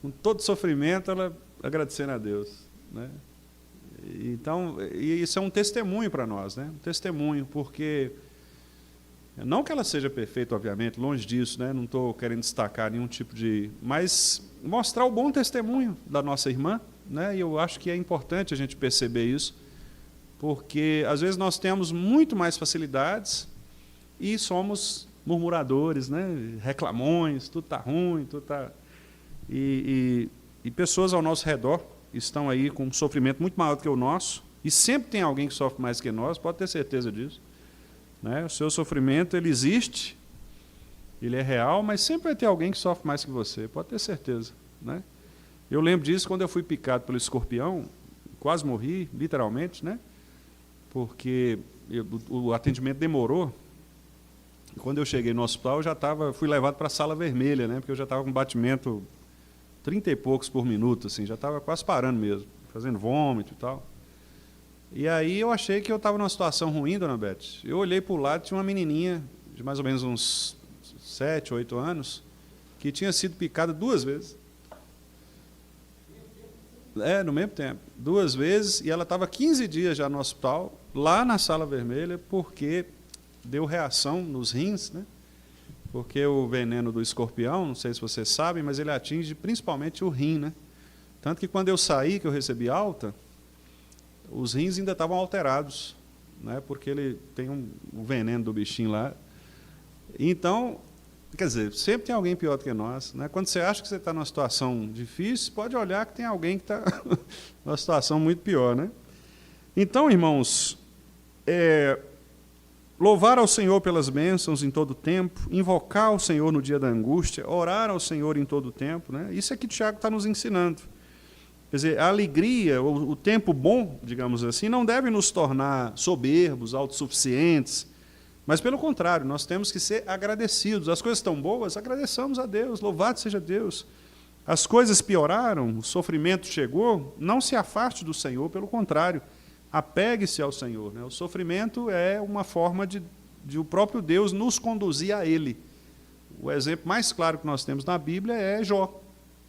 com todo sofrimento, ela agradecendo a Deus, né? Então, e isso é um testemunho para nós, né? Um testemunho, porque não que ela seja perfeita, obviamente, longe disso, né? Não estou querendo destacar nenhum tipo de, mas mostrar o bom testemunho da nossa irmã, né? E eu acho que é importante a gente perceber isso, porque às vezes nós temos muito mais facilidades e somos murmuradores, né? Reclamões, tudo está ruim, tudo está... E pessoas ao nosso redor estão aí com um sofrimento muito maior do que o nosso, e sempre tem alguém que sofre mais que nós, pode ter certeza disso, né? O seu sofrimento, ele existe, ele é real, mas sempre vai ter alguém que sofre mais que você, pode ter certeza, né? Eu lembro disso quando eu fui picado pelo escorpião, quase morri, literalmente, né? Porque o atendimento demorou. E quando eu cheguei no hospital, fui levado para a sala vermelha, né? Porque eu já estava com batimento 30 e poucos por minuto, assim, já estava quase parando mesmo, fazendo vômito e tal. E aí eu achei que eu estava numa situação ruim, dona Beth. Eu olhei para o lado, tinha uma menininha de mais ou menos uns 7, 8 anos, que tinha sido picada 2 vezes. No mesmo tempo. 2 vezes, e ela estava 15 dias já no hospital, lá na sala vermelha, porque deu reação nos rins, né? Porque o veneno do escorpião, não sei se vocês sabem, mas ele atinge principalmente o rim, né? Tanto que quando eu saí, que eu recebi alta, os rins ainda estavam alterados, né? Porque ele tem um veneno do bichinho lá. Então, quer dizer, sempre tem alguém pior do que nós, né? Quando você acha que você está numa situação difícil, pode olhar que tem alguém que está numa situação muito pior, né? Então, irmãos, louvar ao Senhor pelas bênçãos em todo o tempo, invocar o Senhor no dia da angústia, orar ao Senhor em todo o tempo, né? Isso é que Tiago está nos ensinando. Quer dizer, a alegria, o tempo bom, digamos assim, não deve nos tornar soberbos, autossuficientes, mas, pelo contrário, nós temos que ser agradecidos. As coisas estão boas, agradeçamos a Deus, louvado seja Deus. As coisas pioraram, o sofrimento chegou, não se afaste do Senhor, pelo contrário, apegue-se ao Senhor, né? O sofrimento é uma forma de o próprio Deus nos conduzir a Ele. O exemplo mais claro que nós temos na Bíblia é Jó,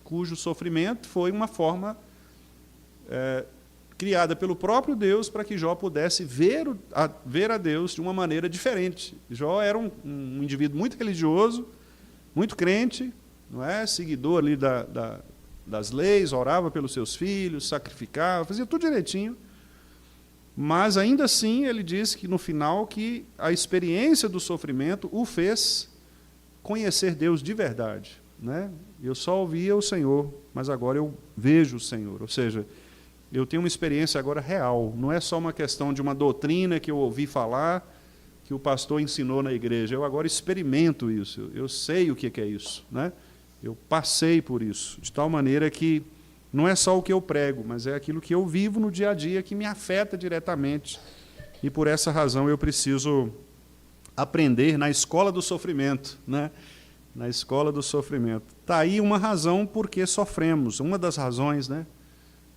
cujo sofrimento foi uma forma criada pelo próprio Deus para que Jó pudesse ver a Deus de uma maneira diferente. Jó era um indivíduo muito religioso, muito crente, não é? Seguidor ali das leis, orava pelos seus filhos, sacrificava, fazia tudo direitinho. Mas, ainda assim, ele diz que, no final, que a experiência do sofrimento o fez conhecer Deus de verdade, né? Eu só ouvia o Senhor, mas agora eu vejo o Senhor. Ou seja, eu tenho uma experiência agora real. Não é só uma questão de uma doutrina que eu ouvi falar, que o pastor ensinou na igreja. Eu agora experimento isso. Eu sei o que é isso, né? Eu passei por isso, de tal maneira que não é só o que eu prego, mas é aquilo que eu vivo no dia a dia que me afeta diretamente. E por essa razão eu preciso aprender na escola do sofrimento, né? Na escola do sofrimento. Está aí uma razão por que sofremos, uma das razões, né?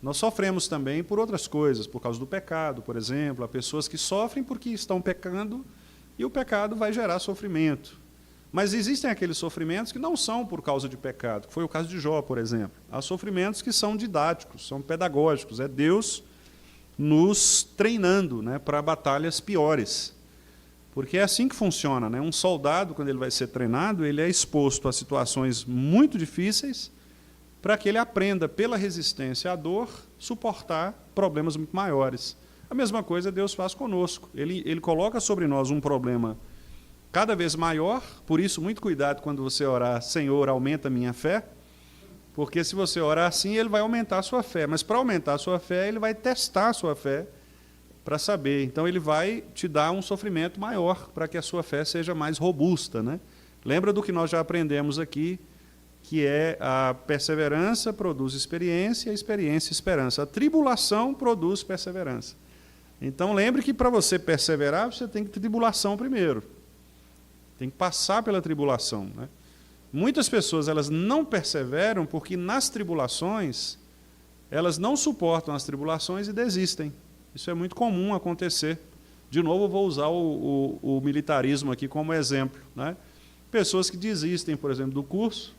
Nós sofremos também por outras coisas, por causa do pecado, por exemplo. Há pessoas que sofrem porque estão pecando e o pecado vai gerar sofrimento. Mas existem aqueles sofrimentos que não são por causa de pecado, que foi o caso de Jó, por exemplo. Há sofrimentos que são didáticos, são pedagógicos, é Deus nos treinando, né, para batalhas piores. Porque é assim que funciona, né? Um soldado, quando ele vai ser treinado, ele é exposto a situações muito difíceis para que ele aprenda, pela resistência à dor, suportar problemas muito maiores. A mesma coisa Deus faz conosco. Ele coloca sobre nós um problema cada vez maior, por isso, muito cuidado quando você orar, Senhor, aumenta a minha fé, porque se você orar assim, Ele vai aumentar a sua fé. Mas para aumentar a sua fé, Ele vai testar a sua fé para saber. Então, Ele vai te dar um sofrimento maior para que a sua fé seja mais robusta, né? Lembra do que nós já aprendemos aqui, que é a perseverança produz experiência, a experiência esperança. A tribulação produz perseverança. Então, lembre que para você perseverar, você tem que ter tribulação primeiro. Tem que passar pela tribulação, né? Muitas pessoas elas não perseveram porque nas tribulações elas não suportam as tribulações e desistem. Isso é muito comum acontecer. De novo, eu vou usar o militarismo aqui como exemplo, né? Pessoas que desistem, por exemplo, do curso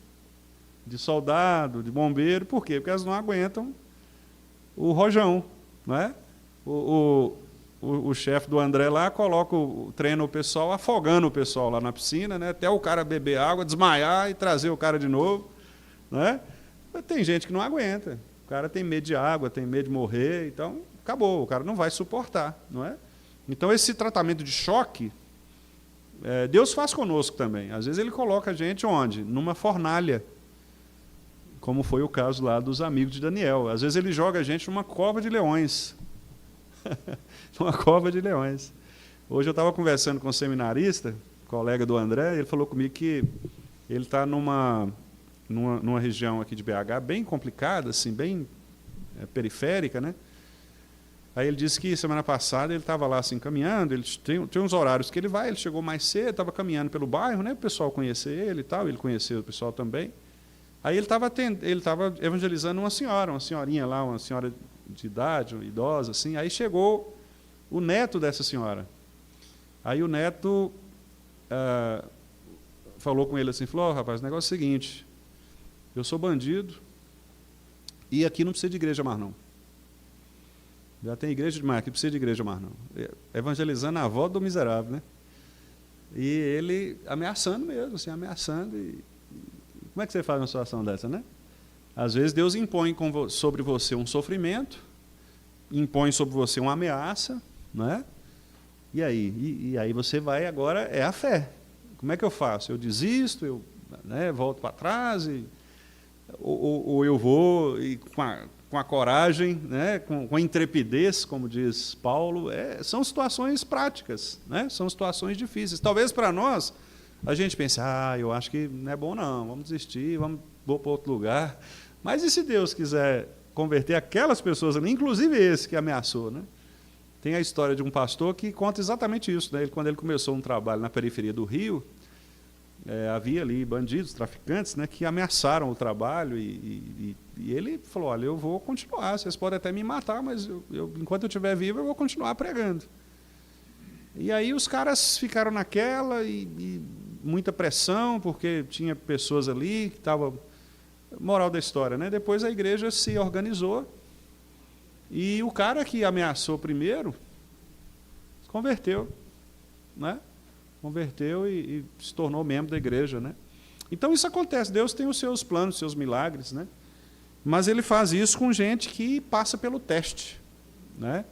de soldado, de bombeiro. Por quê? Porque elas não aguentam o rojão, né? O chefe do André lá treina o pessoal, afogando o pessoal lá na piscina, né, até o cara beber água, desmaiar e trazer o cara de novo, né? Tem gente que não aguenta. O cara tem medo de água, tem medo de morrer, então acabou, o cara não vai suportar, não é? Então esse tratamento de choque, Deus faz conosco também. Às vezes Ele coloca a gente onde? Numa fornalha, como foi o caso lá dos amigos de Daniel. Às vezes Ele joga a gente numa cova de leões. Uma cova de leões. Hoje eu estava conversando com um seminarista, colega do André, ele falou comigo que ele está numa região aqui de BH bem complicada, assim, bem periférica, né? Aí ele disse que semana passada ele estava lá assim caminhando, ele tem uns horários que ele vai, ele chegou mais cedo, estava caminhando pelo bairro, né, o pessoal conhecer ele e tal, ele conheceu o pessoal também. Aí ele estava evangelizando uma senhorinha lá, uma senhora de idade, uma idosa, assim. Aí chegou o neto dessa senhora. Aí o neto falou com ele assim, falou, rapaz, o negócio é o seguinte, eu sou bandido e aqui não precisa de igreja mais não. Já tem igreja demais, aqui precisa de igreja mais não. Evangelizando a avó do miserável, né? E ele ameaçando mesmo, assim, ameaçando. Como é que você faz uma situação dessa, né? Às vezes Deus impõe sobre você um sofrimento, impõe sobre você uma ameaça, né? E aí você vai agora, é a fé. Como é que eu faço? Eu desisto, eu volto para trás, ou eu vou e com a coragem, né, com a intrepidez, como diz Paulo, são situações práticas, né, são situações difíceis. Talvez para nós, a gente pense, eu acho que não é bom não, vamos desistir, vou para outro lugar. Mas e se Deus quiser converter aquelas pessoas ali, inclusive esse que ameaçou, né? Tem a história de um pastor que conta exatamente isso, né? Quando ele começou um trabalho na periferia do Rio, havia ali bandidos, traficantes, né, que ameaçaram o trabalho e ele falou, olha, eu vou continuar, vocês podem até me matar, mas enquanto eu estiver vivo eu vou continuar pregando. E aí os caras ficaram naquela e muita pressão, porque tinha pessoas ali que estavam... Moral da história, né? Depois a igreja se organizou e o cara que ameaçou primeiro se converteu, né? Converteu e se tornou membro da igreja, né? Então isso acontece, Deus tem os seus planos, os seus milagres, né? Mas ele faz isso com gente que passa pelo teste, né?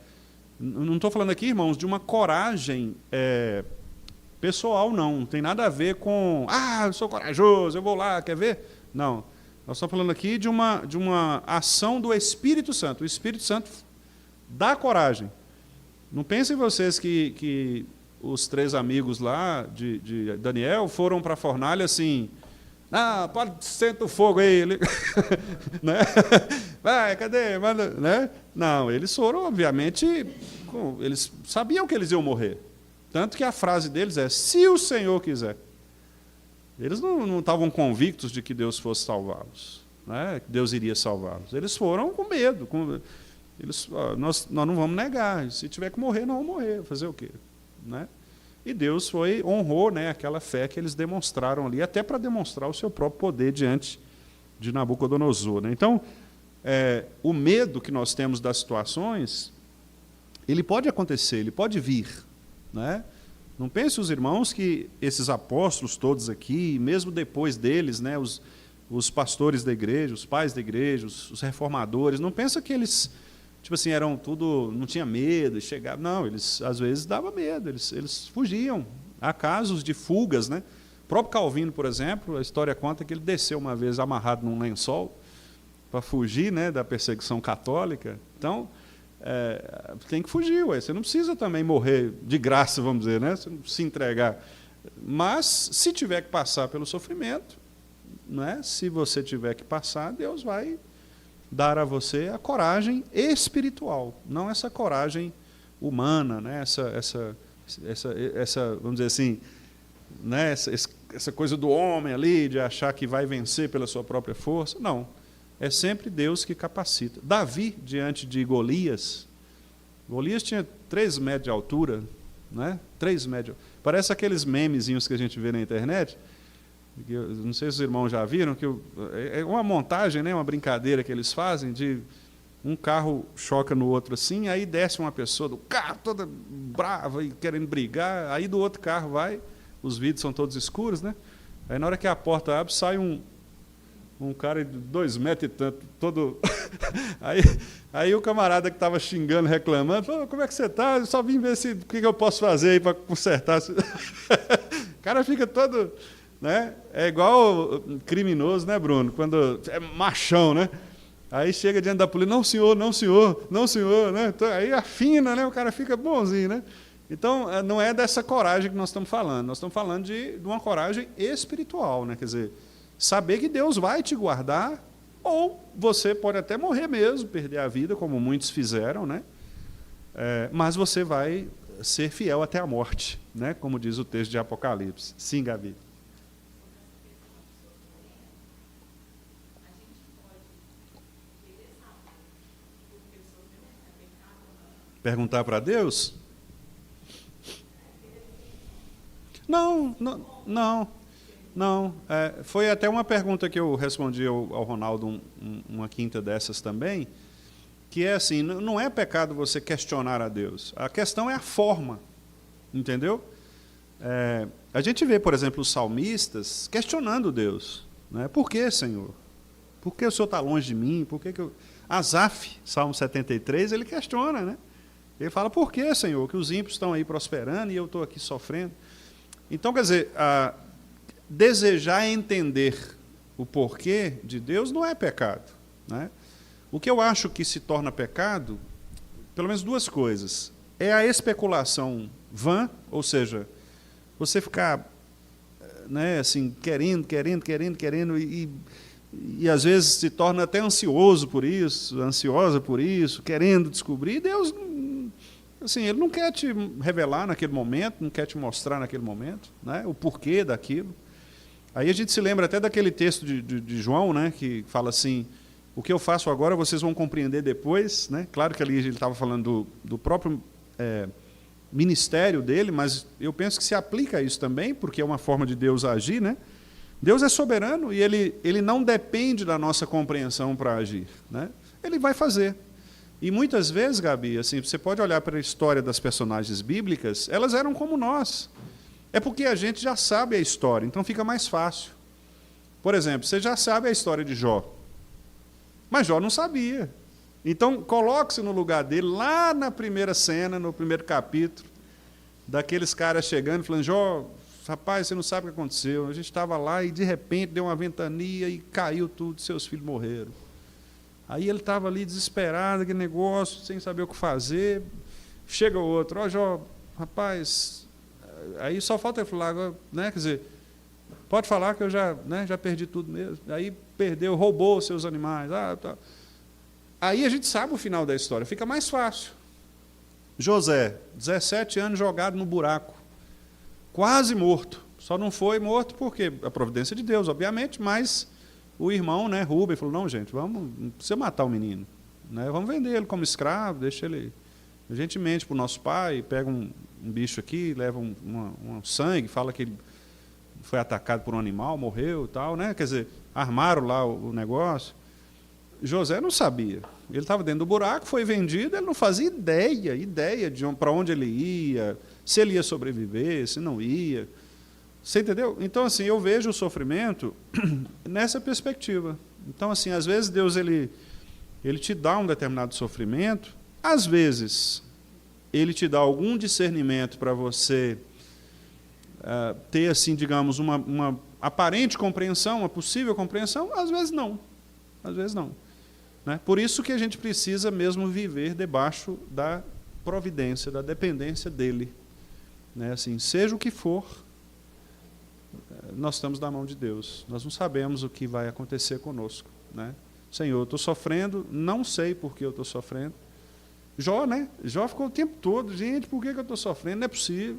Não estou falando aqui, irmãos, de uma coragem pessoal, não tem nada a ver com, eu sou corajoso, eu vou lá, quer ver? Não, nós estamos falando aqui de uma ação do Espírito Santo. O Espírito Santo dá coragem. Não pensem vocês que os 3 amigos lá de Daniel foram para a fornalha assim, pode senta o fogo aí, né? Vai, cadê? Manda, né? Não, eles foram, obviamente, eles sabiam que eles iam morrer. Tanto que a frase deles é, se o Senhor quiser. Eles não estavam convictos de que Deus fosse salvá-los, né? Que Deus iria salvá-los. Eles foram com medo. Nós não vamos negar. Se tiver que morrer, não vamos morrer. Fazer o quê? Né? E Deus honrou, né, aquela fé que eles demonstraram ali, até para demonstrar o seu próprio poder diante de Nabucodonosor, né? Então, o medo que nós temos das situações, ele pode acontecer, ele pode vir, né? Não pense os irmãos que esses apóstolos todos aqui, mesmo depois deles, né, os pastores da igreja, os pais da igreja, os reformadores, não pensa que eles, tipo assim, eram tudo, não tinha medo, chegavam, não, eles às vezes davam medo, eles fugiam. Há casos de fugas, né? O próprio Calvino, por exemplo, a história conta que ele desceu uma vez amarrado num lençol para fugir, né, da perseguição católica. Então, tem que fugir, você não precisa também morrer de graça, vamos dizer, né? Você não se entregar. Mas, se tiver que passar pelo sofrimento, né? Se você tiver que passar, Deus vai dar a você a coragem espiritual, não essa coragem humana, né? Essa vamos dizer assim, né? Essa coisa do homem ali, de achar que vai vencer pela sua própria força. Não. É sempre Deus que capacita. Davi, diante de Golias tinha 3 metros de altura, né? 3 metros. Parece aqueles memezinhos que a gente vê na internet. Não sei se os irmãos já viram, que é uma montagem, né? Uma brincadeira que eles fazem, de um carro choca no outro assim, aí desce uma pessoa do carro toda brava e querendo brigar, aí do outro carro vai, os vidros são todos escuros, né? Aí na hora que a porta abre, sai um cara de 2 metros e tanto, todo... aí o camarada que estava xingando, reclamando, falou, como é que você está? Eu só vim ver o que eu posso fazer aí para consertar. O cara fica todo... Né? É igual criminoso, né, Bruno? Quando é machão, né? Aí chega diante da polícia, não senhor, não senhor, não senhor, né? Aí afina, né? O cara fica bonzinho, né? Então, não é dessa coragem que nós estamos falando. Nós estamos falando de uma coragem espiritual, né? Quer dizer, saber que Deus vai te guardar, ou você pode até morrer mesmo, perder a vida, como muitos fizeram, né? Mas você vai ser fiel até a morte, né? Como diz o texto de Apocalipse. Sim, Gabi. Perguntar para Deus? Não. Foi até uma pergunta que eu respondi ao Ronaldo uma quinta dessas também, que é assim, não é pecado você questionar a Deus. A questão é a forma, entendeu? A gente vê, por exemplo, os salmistas questionando Deus. Né? Por que, Senhor? Por que o Senhor está longe de mim? Por que eu... Asaf, Salmo 73, ele questiona, né? Ele fala, por que, Senhor, que os ímpios estão aí prosperando e eu estou aqui sofrendo? Então, quer dizer, desejar entender o porquê de Deus não é pecado. Né? O que eu acho que se torna pecado, pelo menos duas coisas. É a especulação vã, ou seja, você ficar né, assim, querendo, e às vezes se torna até ansioso por isso, ansiosa por isso, querendo descobrir, e Deus, assim, Ele não quer te revelar naquele momento, não quer te mostrar naquele momento, né, o porquê daquilo. Aí a gente se lembra até daquele texto de João, né, que fala assim, o que eu faço agora vocês vão compreender depois, né? Claro que ali ele estava falando do próprio ministério dele, mas eu penso que se aplica a isso também, porque é uma forma de Deus agir, né? Deus é soberano e ele não depende da nossa compreensão para agir, né? Ele vai fazer. E muitas vezes, Gabi, assim, você pode olhar para a história das personagens bíblicas, elas eram como nós. É porque a gente já sabe a história, então fica mais fácil. Por exemplo, você já sabe a história de Jó, mas Jó não sabia. Então, coloque-se no lugar dele, lá na primeira cena, no primeiro capítulo, daqueles caras chegando, falando, Jó, rapaz, você não sabe o que aconteceu. A gente estava lá e, de repente, deu uma ventania e caiu tudo, seus filhos morreram. Aí ele estava ali desesperado, aquele negócio, sem saber o que fazer. Chega o outro, ó, Jó, rapaz, aí só falta ele falar, né, quer dizer, pode falar que eu já perdi tudo mesmo. Aí perdeu, roubou seus animais. Tá. Aí a gente sabe o final da história, fica mais fácil. José, 17 anos jogado no buraco, quase morto. Só não foi morto porque a providência de Deus, obviamente, mas o irmão, né, Rubem, falou, não, gente, não precisa matar o menino. Né, vamos vender ele como escravo, deixa ele... A gente mente para o nosso pai, pega um bicho aqui, leva um sangue, fala que ele foi atacado por um animal, morreu e tal, né? Quer dizer, armaram lá o negócio. José não sabia. Ele estava dentro do buraco, foi vendido, ele não fazia ideia de para onde ele ia, se ele ia sobreviver, se não ia. Você entendeu? Então, assim, eu vejo o sofrimento nessa perspectiva. Então, assim, às vezes Deus ele te dá um determinado sofrimento, às vezes ele te dá algum discernimento para você ter, assim, digamos, uma aparente compreensão, uma possível compreensão, às vezes não. Às vezes não. Né? Por isso que a gente precisa mesmo viver debaixo da providência, da dependência dele. Né? Assim, seja o que for, nós estamos na mão de Deus. Nós não sabemos o que vai acontecer conosco. Né? Senhor, eu estou sofrendo, não sei por que eu estou sofrendo. Jó, né? Jó ficou o tempo todo, gente, por que eu estou sofrendo? Não é possível.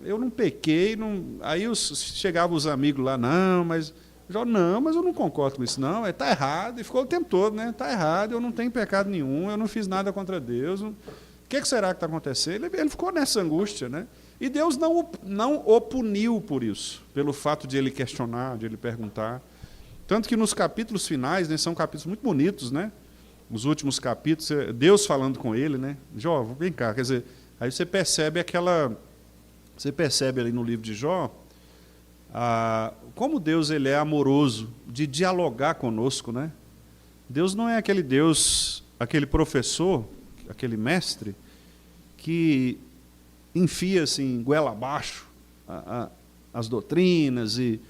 Eu não pequei, não... Aí chegavam os amigos lá, mas eu não concordo com isso, não, está errado, e ficou o tempo todo, né? Está errado, eu não tenho pecado nenhum, eu não fiz nada contra Deus, o que será que está acontecendo? Ele ficou nessa angústia, né? E Deus não o puniu por isso, pelo fato de ele questionar, de ele perguntar. Tanto que nos capítulos finais, né, são capítulos muito bonitos, né? Os últimos capítulos, Deus falando com ele, né? Jó, vem cá, quer dizer, aí você percebe ali no livro de Jó, como Deus ele é amoroso de dialogar conosco, né? Deus não é aquele Deus, aquele professor, aquele mestre, que enfia assim, goela abaixo as doutrinas, e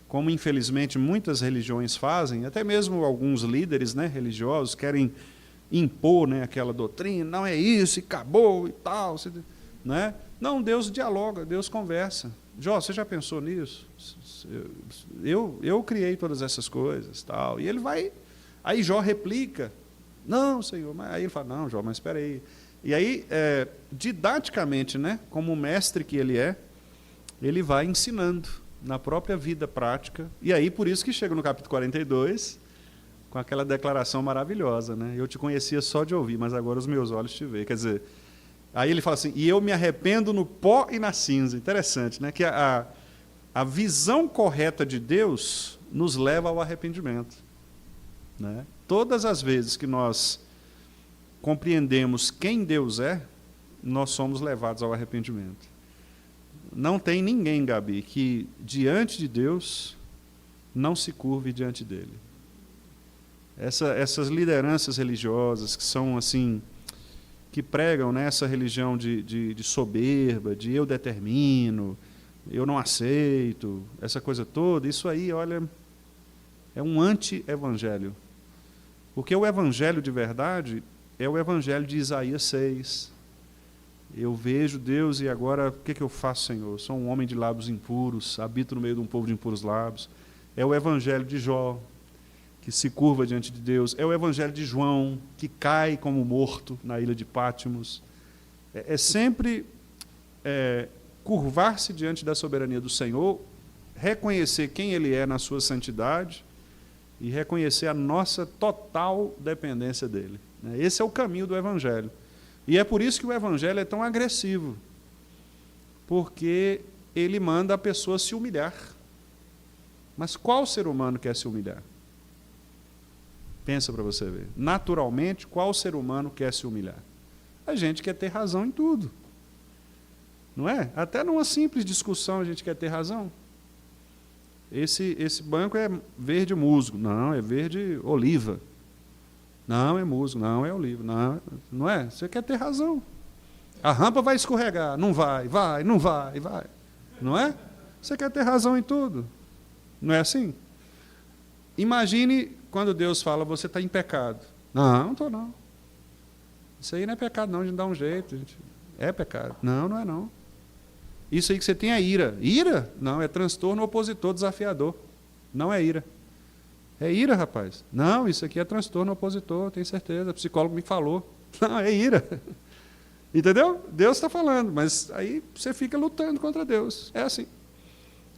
como infelizmente muitas religiões fazem, até mesmo alguns líderes, né, religiosos querem impor, né, aquela doutrina, não é isso, e acabou e tal. né? Não, Deus dialoga, Deus conversa. Jó, você já pensou nisso? Eu criei todas essas coisas, tal. E ele vai, aí Jó replica, não, Senhor, mas aí ele fala, não, Jó, mas espera aí. E aí, didaticamente, né, como mestre que ele é, ele vai ensinando na própria vida prática. E aí, por isso que chega no capítulo 42, com aquela declaração maravilhosa, né? Eu te conhecia só de ouvir, mas agora os meus olhos te veem. Quer dizer, aí ele fala assim, e eu me arrependo no pó e na cinza. Interessante, né? Que a visão correta de Deus nos leva ao arrependimento, né? Todas as vezes que nós compreendemos quem Deus é, nós somos levados ao arrependimento. Não tem ninguém, Gabi, que diante de Deus não se curve diante dele. Essas lideranças religiosas que são assim, que pregam, né, essa religião de soberba, de eu determino, eu não aceito, essa coisa toda, isso aí, olha, é um anti-evangelho. Porque o evangelho de verdade é o evangelho de Isaías 6. Eu vejo Deus e agora, o que eu faço, Senhor? Sou um homem de lábios impuros, habito no meio de um povo de impuros lábios. É o evangelho de Jó, que se curva diante de Deus. É o evangelho de João, que cai como morto na ilha de Pátimos. É sempre curvar-se diante da soberania do Senhor, reconhecer quem Ele é na sua santidade e reconhecer a nossa total dependência dEle. Esse é o caminho do evangelho. E é por isso que o evangelho é tão agressivo, porque ele manda a pessoa se humilhar. Mas qual ser humano quer se humilhar? Pensa para você ver. Naturalmente, qual ser humano quer se humilhar? A gente quer ter razão em tudo. Não é? Até numa simples discussão a gente quer ter razão. Esse banco é verde musgo. Não, é verde oliva. Não, é musgo. Não, é oliva. Não é? Você quer ter razão. A rampa vai escorregar. Não vai, não vai. Não é? Você quer ter razão em tudo. Não é assim? Imagine quando Deus fala, você está em pecado. Não estou não. Isso aí não é pecado não, a gente dá um jeito. É pecado. Não é não. Isso aí que você tem é ira. Ira? Não, é transtorno opositor desafiador. Não é ira. É ira, rapaz. Não, isso aqui é transtorno opositor, tenho certeza. O psicólogo me falou. Não, é ira. Entendeu? Deus está falando, mas aí você fica lutando contra Deus. É assim.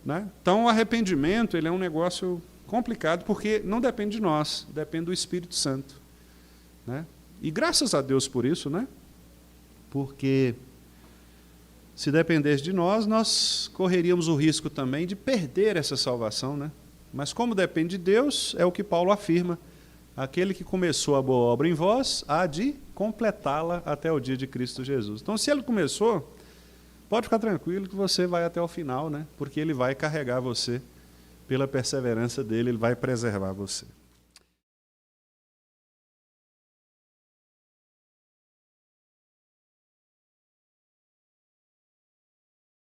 Né? Então, o arrependimento ele é um negócio complicado, porque não depende de nós, depende do Espírito Santo. Né? E graças a Deus por isso, né? Porque se dependesse de nós, nós correríamos o risco também de perder essa salvação, né? Mas como depende de Deus, é o que Paulo afirma, aquele que começou a boa obra em vós, há de completá-la até o dia de Cristo Jesus. Então, se ele começou, pode ficar tranquilo que você vai até o final, né? Porque ele vai carregar você pela perseverança dele, ele vai preservar você.